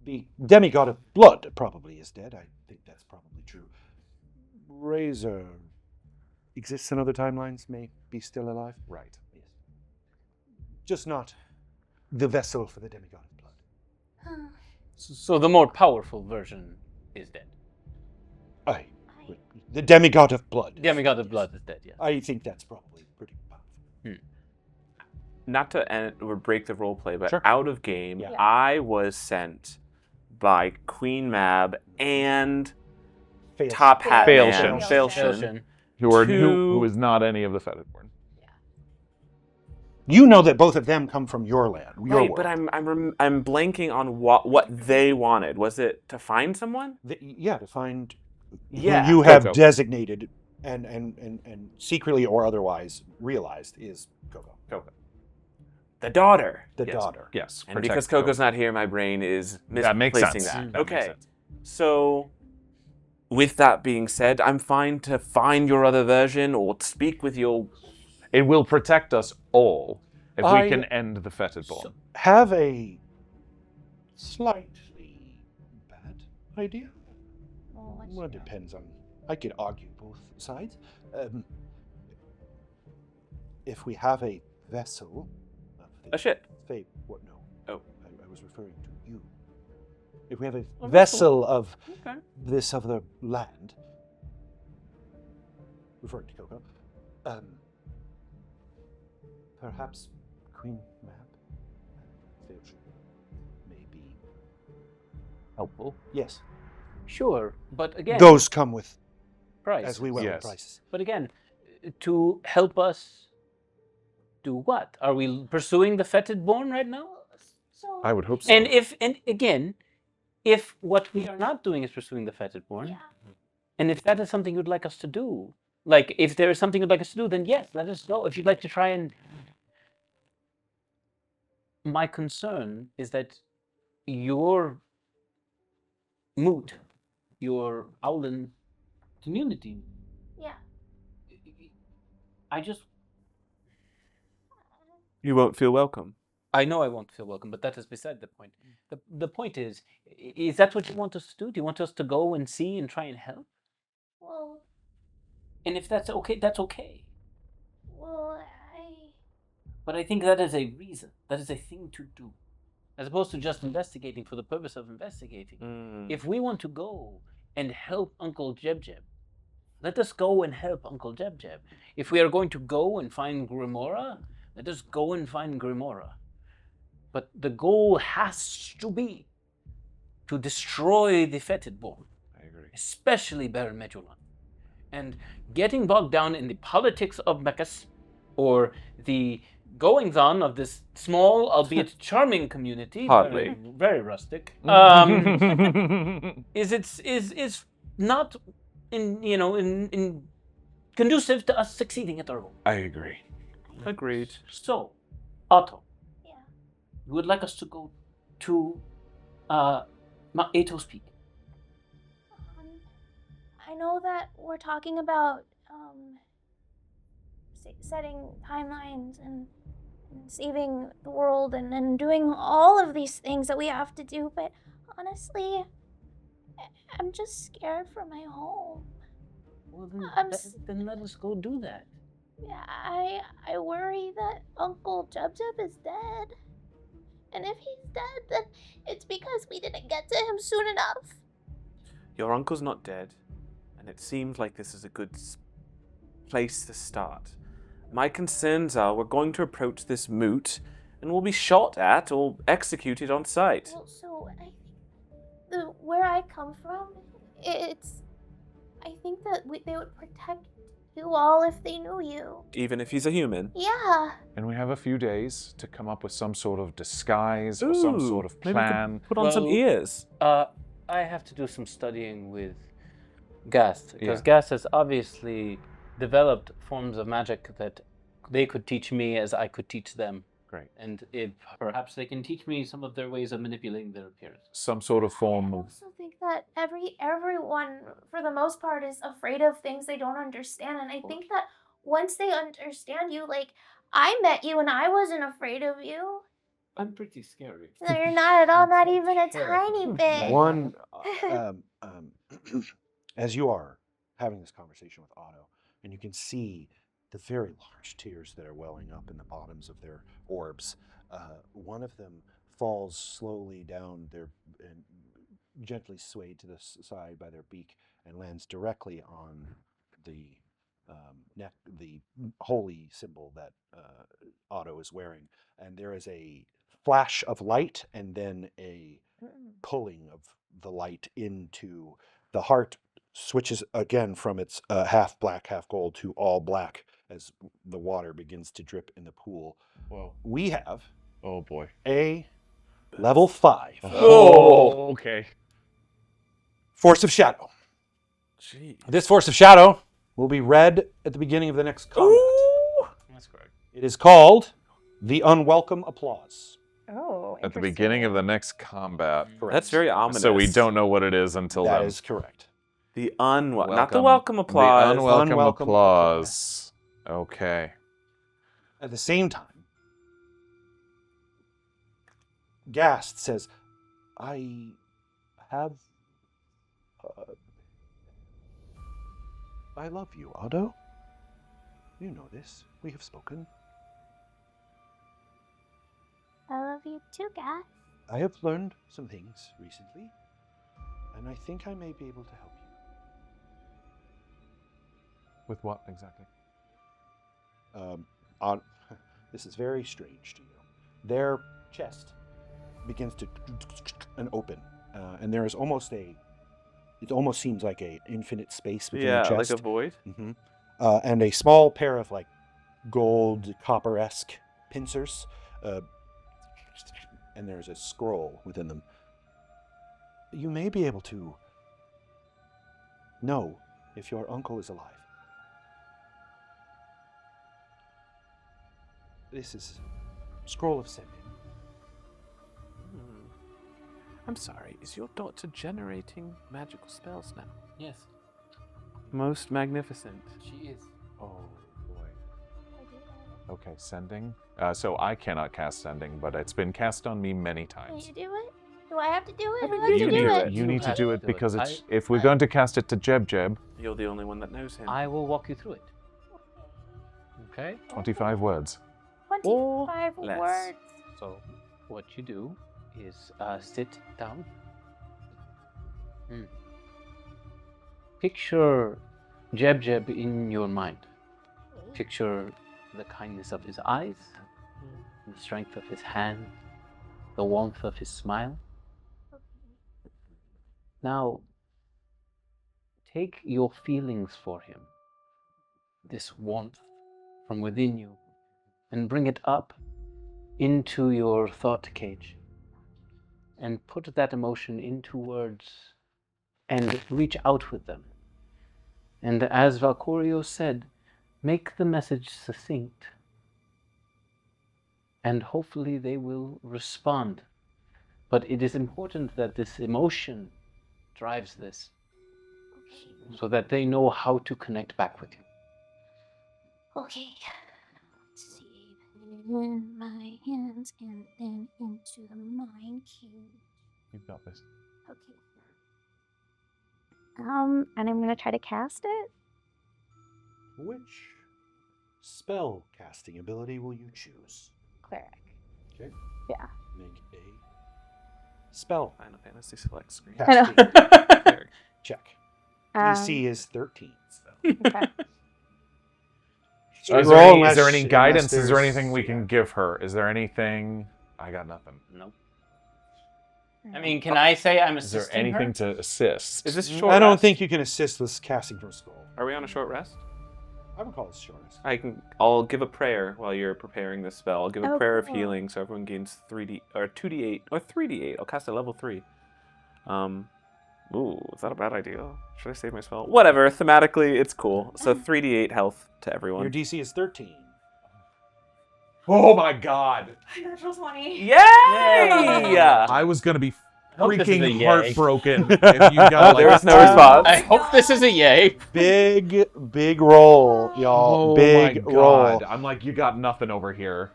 The demigod of blood probably is dead. I think that's probably true. Razor exists in other timelines, may be still alive. Right. Yes. Just not the vessel for the demigod of blood. So the more powerful version is dead. Aye. The demigod of blood. Demigod of blood is dead, yeah. I think that's probably pretty powerful. Not to end or break the role play, but Sure. out of game, Yeah. I was sent by Queen Mab and Fail. Top Hat Failshin. Man, Failshin. Who is not any of the Fetidborn. You know that both of them come from your land, your Right, world. but I'm blanking on what they wanted. Was it to find someone? Yeah, to find Yeah. who you have Coco. designated and secretly or otherwise realized is Coco. Coco. The daughter. The Yes. daughter. Yes. And because Coco's not here, my brain is That makes misplacing sense. that. That makes Okay. sense. So, with that being said, I'm fine to find your other version or speak with your. It will protect us all if I- we can end the Fetidborn. Have a slightly bad idea. Well, it depends on. I could argue both sides. If we have a vessel. Of the A ship. What? No. Oh. I was referring to you. If we have a vessel of this other land, referring to Coco, perhaps Queen Mab may be helpful. Yes. Sure, but again, Those come with price. As we will, Yes. prices. But again, to help us do what? Are we pursuing the fetid born right now? So I would hope so. And again, if what we are not doing is pursuing the fetid born, yeah. and if that is something you'd like us to do, like if there is something you'd like us to do, then yes, let us know. If you'd like to try and... My concern is that your mood, your Owlin community, Yeah. I just... You won't feel welcome. I know I won't feel welcome, but that is beside the point. The point is that what you want us to do? Do you want us to go and see and try and help? Well, And if that's okay, that's okay. well, But I think that is a reason. That is a thing to do. As opposed to just investigating for the purpose of investigating. If we want to go and help Uncle Jeb, let us go and help Uncle Jeb. If we are going to go and find Grimora, let us go and find Grimora. But the goal has to be to destroy the fetid born. I agree. Especially Baron Medulan. And getting bogged down in the politics of Mechas, or the goings-on of this small, albeit charming community, Hardly. very rustic, is not in conducive to us succeeding at our goal. I agree. Agreed. So, Otto, yeah. you would like us to go to Mount Athos Peak. I know that we're talking about setting timelines and saving the world and doing all of these things that we have to do, but honestly, I'm just scared for my home. Well, then let us go do that. Yeah, I worry that Uncle Jub is dead. And if he's dead, then it's because we didn't get to him soon enough. Your uncle's not dead, and it seems like this is a good place to start. My concerns are we're going to approach this moot, and we'll be shot at or executed on sight. Well, so I think where I come from, I think that they would protect you all if they knew you. Even if he's a human? Yeah. And we have a few days to come up with some sort of disguise or some sort of maybe we could plan. put on some Well, ears. I have to do some studying with Gast, because Yeah. Gast has obviously developed forms of magic that they could teach me as I could teach them. Great. And perhaps they can teach me some of their ways of manipulating their appearance. Some sort of form I of. also think that everyone, for the most part, is afraid of things they don't understand. And I think that once they understand you, like, I met you and I wasn't afraid of you. I'm pretty scary. No, you're not at all, not even a tiny bit. One, as you are having this conversation with Otto, and you can see the very large tears that are welling up in the bottoms of their orbs, one of them falls slowly down their and gently swayed to the side by their beak and lands directly on the neck, the holy symbol that Otto is wearing. And there is a flash of light and then a pulling of the light into the heart. Switches again from its half black, half gold to all black as the water begins to drip in the pool. Whoa. We have Oh boy. a level 5 Oh, okay. Force of Shadow. Gee. This Force of Shadow will be read at the beginning of the next combat. That's correct. It is called the Unwelcome Applause. Oh, At the beginning of the next combat. That's very ominous. So we don't know what it is until That then. is correct. The not the welcome applause. The unwelcome Unwelcome applause. Okay. At the same time, Gast says, I have... I love you, Otto. You know this. We have spoken. I love you too, Gas. I have learned some things recently, and I think I may be able to help you. With what exactly? This is very strange to you. Their chest begins to and open, and there is almost a it almost seems like a infinite space within Yeah, the like chest. a void. Mm-hmm. And a small pair of like gold copper-esque pincers, and there's a scroll within them. You may be able to know if your uncle is alive. This is Scroll of Sending. I'm sorry, is your daughter generating magical spells now? Yes, Most magnificent. she is. Oh boy. Okay, sending. So I cannot cast sending, but it's been cast on me many Can times. you do it? Do I have to do it? I think Who has you to do do it. it? You need to have do to it do it. because it's, I- if we're I- going to cast it to Jeb, You're the only one that knows him. I will walk you through it. Okay? 25 words. 25 less. words. So, what you do is sit down. Picture Jeb in your mind. Picture the kindness of his eyes, the strength of his hand, the warmth of his smile. Now, take your feelings for him, this warmth from within you, and bring it up into your thought cage. And put that emotion into words and reach out with them. And as Valcorio said, make the message succinct. And hopefully they will respond. But it is important that this emotion drives this so that they know how to connect back with you. Okay. Let's see. Put it in my hands and then into the mind cage. You've got this. Okay. And I'm gonna try to cast it. Which spell casting ability will you choose? Cleric. Okay. Yeah. Make a spell Final Fantasy select screen. casting Cleric. check. Um, DC is 13. Okay. So is Roll there unless- any guidance? unless Is there there's- anything we can give her? Is there anything? I got nothing. No. I mean, can I say I'm Is there assisting anything her? to assist? Is this short I don't rest? think you can assist with casting from scroll. Are we on a short rest? I would call this shortest. I'll give a prayer while you're preparing this spell. I'll give a Oh, prayer of cool. healing so everyone gains 3d or 2d8 or 3d8. I'll cast at level 3. Ooh, is that a bad idea? Should I save my spell? Whatever, thematically it's cool. So 3d8 health to everyone. Your DC is 13. Oh my god! Natural 20. Yay! I was gonna be hope this is a freaking yay. heartbroken if you got There like was no response. I hope this is a yay. Big roll, y'all. Oh Big my roll. god! I'm like, you got nothing over here.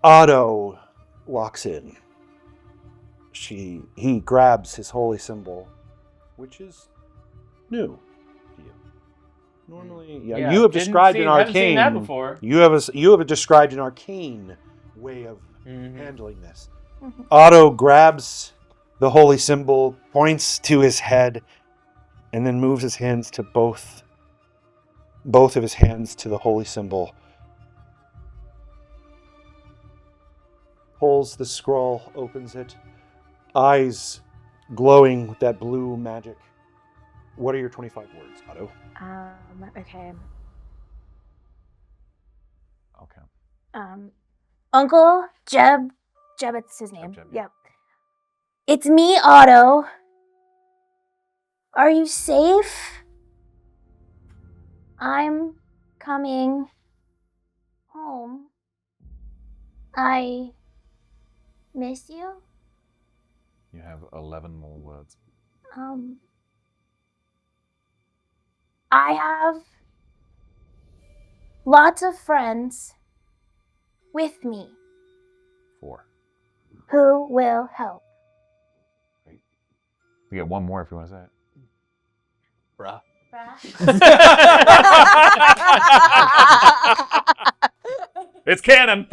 Otto walks in. He grabs his holy symbol, which is new to you. Normally, yeah, you have described an haven't seen that arcane. before. You have described an arcane way of Mhm. handling this. Otto grabs the holy symbol, points to his head, and then moves his hands to both of his hands to the holy symbol. Pulls the scroll, opens it, eyes glowing with that blue magic. What are your 25 words, Otto? Okay. Okay. Uncle Jeb, it's his name. Jeb, yeah. Yep. It's me, Otto. Are you safe? I'm coming home. I miss you. You have 11 more words. I have lots of friends with me 4. who will help. You get one more if you want to say it. Bruh. It's canon. ...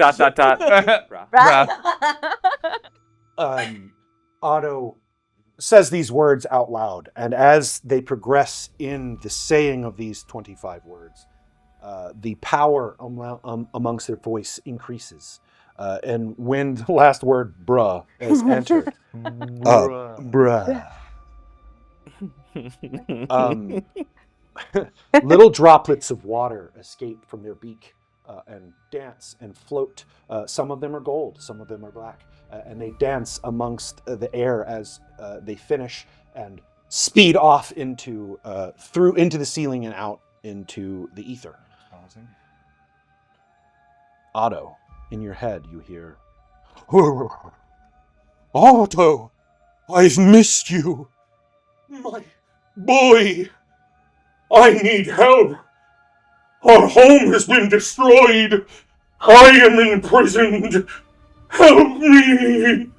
Otto says these words out loud, and as they progress in the saying of these 25 words, the power amongst their voice increases. And when the last word, bruh, is entered, bruh, Little droplets of water escape from their beak and dance and float. Some of them are gold, some of them are black, and they dance amongst the air as they finish and speed off into through into the ceiling and out into the ether. Otto, in your head, you hear, Otto, I've missed you. My boy, I need help. Our home has been destroyed. I am imprisoned. Help me.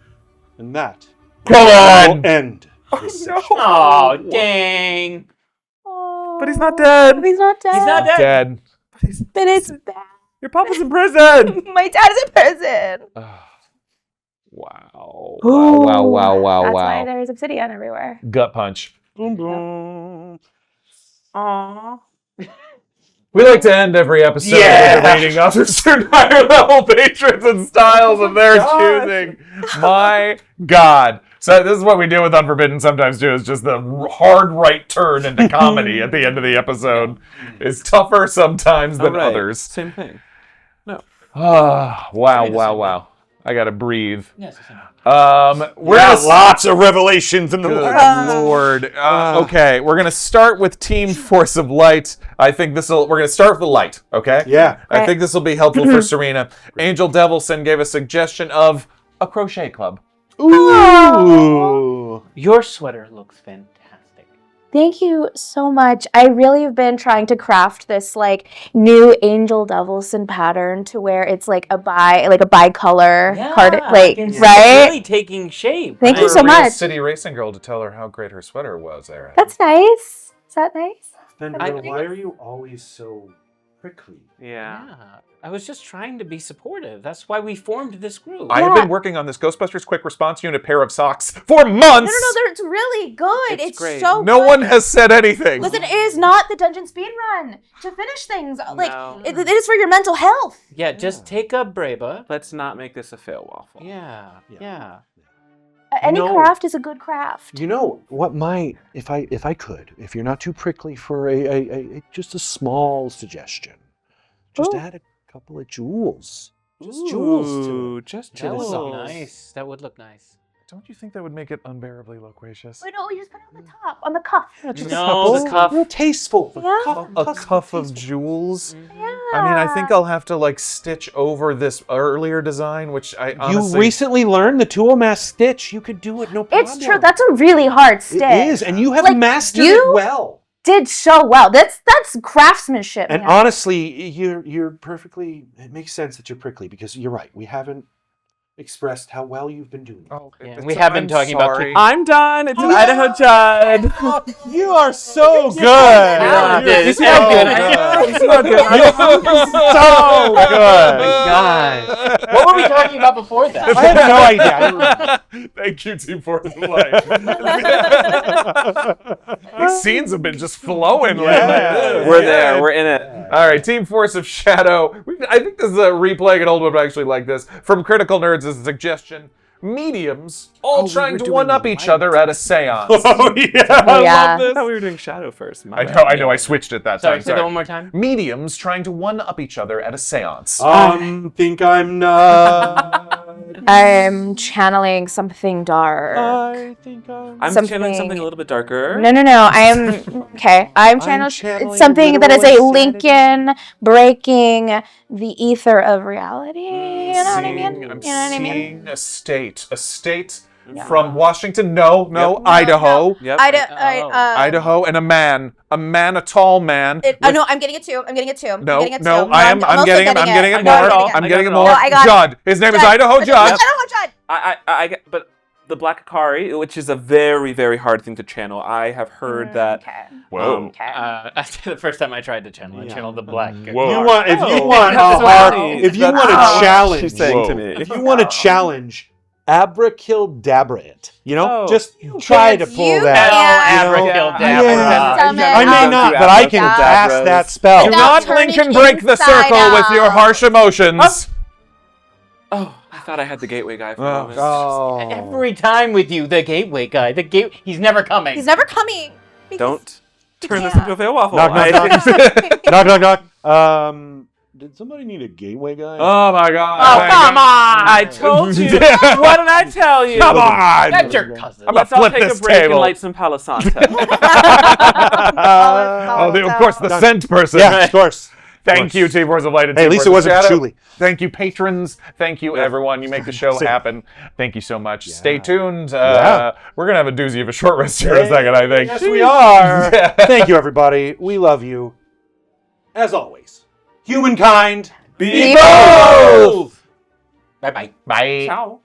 And that will end this session. Oh, dang. But he's not dead. He's not dead. He's not dead. Dead. But it's bad. Your papa's in prison. My dad is in prison. Wow. Ooh, Wow. That's why there's obsidian everywhere. Gut punch. Boom, boom. Aww. We like to end every episode with a rating of certain higher level patrons and styles of their choosing. My God. So this is what we do with Unforbidden sometimes too, is just the hard right turn into comedy at the end of the episode. Is tougher sometimes than others. Same thing. No. Wow. I gotta breathe. Yes, We're got lots of revelations in the Lord. Okay, we're gonna start with Team Force of Light. I think we're gonna start with the light. Okay. Yeah. I think this will be helpful for Surena. Angel Devilson gave a suggestion of a crochet club. Ooh. Your sweater looks fantastic. Thank you so much. I really have been trying to craft this like new Angel Devilson pattern to where it's like a bi-color card, like it's right. really taking shape. Thank you For so a real much. City Racing Girl to tell her how great her sweater was there. That's nice. Is that nice? Then why are you always so prickly? Yeah. I was just trying to be supportive. That's why we formed this group. I have been working on this Ghostbusters Quick Response Unit pair of socks for months. No, it's really good. It's great. so No good. one has said anything. Listen, it is not the dungeon speed run to finish things. Like No. it is for your mental health. Yeah, just take a Breba. Let's not make this a fail waffle. Yeah. Any No. craft is a good craft. You know what? If you're not too prickly, for just a small suggestion, just add a couple of jewels. Just jewels to it. Just That would look jewels. nice. That would look nice. Don't you think that would make it unbearably loquacious? Wait, no, you just put it on the top, on the cuff. Just No, the cuff. real tasteful. Yeah. A cuff of jewels? Yeah. I mean, I think I'll have to like stitch over this earlier design, which I honestly... You recently learned the Tool Mass Stitch. You could do it, no problem. It's true. That's a really hard stitch. It is, and you have Like, mastered you it well. Did so well. That's craftsmanship. And man. honestly, you're perfectly. It makes sense that you're prickly because you're right. We haven't expressed how well you've been doing. Oh, Yeah, we have been talking about I'm done. It's an Idaho Judd. You are so good. Yeah, You're dude, so it's good. So good. Gosh. What were we talking about before that? I have no idea. Thank you, Team Force of Light. These scenes have been just flowing lately. We're there. We're in it. All right, Team Force of Shadow. I think this is a replaying an old one, but I actually like this. From Critical Nerds is a suggestion. Mediums all trying to one-up each other at a seance. Oh yeah. Oh, yeah. I thought we were doing Shadow first. My bad. I know, I switched it that Sorry, time. say that one more time. Mediums trying to one-up each other at a seance. Think I'm not. I'm channeling something dark. I think I'm. channeling something a little bit darker. No. I am okay. I'm channeling channeling something that is a literal insanity. Lincoln breaking the ether of reality. You know what I mean? I'm You know what I mean? seeing a state from Washington. No, Idaho. Yep. Idaho, and a man, a tall man. No, I'm getting it too. I'm getting it too. I'm No, getting it no, too. I'm also getting it. I'm getting it No, more. I'm I'm getting it I more. No, I got it. Judd. His name is Idaho Judd. Idaho Judd. But the Black Akari, which is a very, very hard thing to channel. I have heard that. Okay. Whoa. Okay. The first time I tried to channel, I channeled the black. If you want to challenge, She's saying to me. if you want to challenge, abracadabra it. You know, Oh. just try to pull You that. can't. you know? Abracadabra. Yeah. Summon I may out not, but I can Abracadabras. cast that spell. Do Without not turning link and break the inside circle with your out. harsh emotions. Oh, I thought I had the gateway guy for a Oh. moment. Oh. Every time with you, the gateway guy. He's never coming. He's never coming. Don't turn this into a fail waffle. Knock, knock, knock. knock, knock. Did somebody need a gateway guy? Oh my god. Oh, come on! I told you. What did I tell you? Come on! That's your cousin. I'm Let's gonna all flip take this a break table. and light some Palo Santo. Of course, the scent person. Yeah, of course. Thank you, T-Force of Light and Hey, at least it T-Force of wasn't Shadow. Julie. Thank you, patrons. Thank you, everyone. You make the show Same. happen. Thank you so much. Yeah. Stay tuned. Yeah. We're going to have a doozy of a short rest here in a second, I think. Yes, we are. Thank you, everybody. We love you. As always, humankind, Be bold! Bye-bye. Bye. Ciao.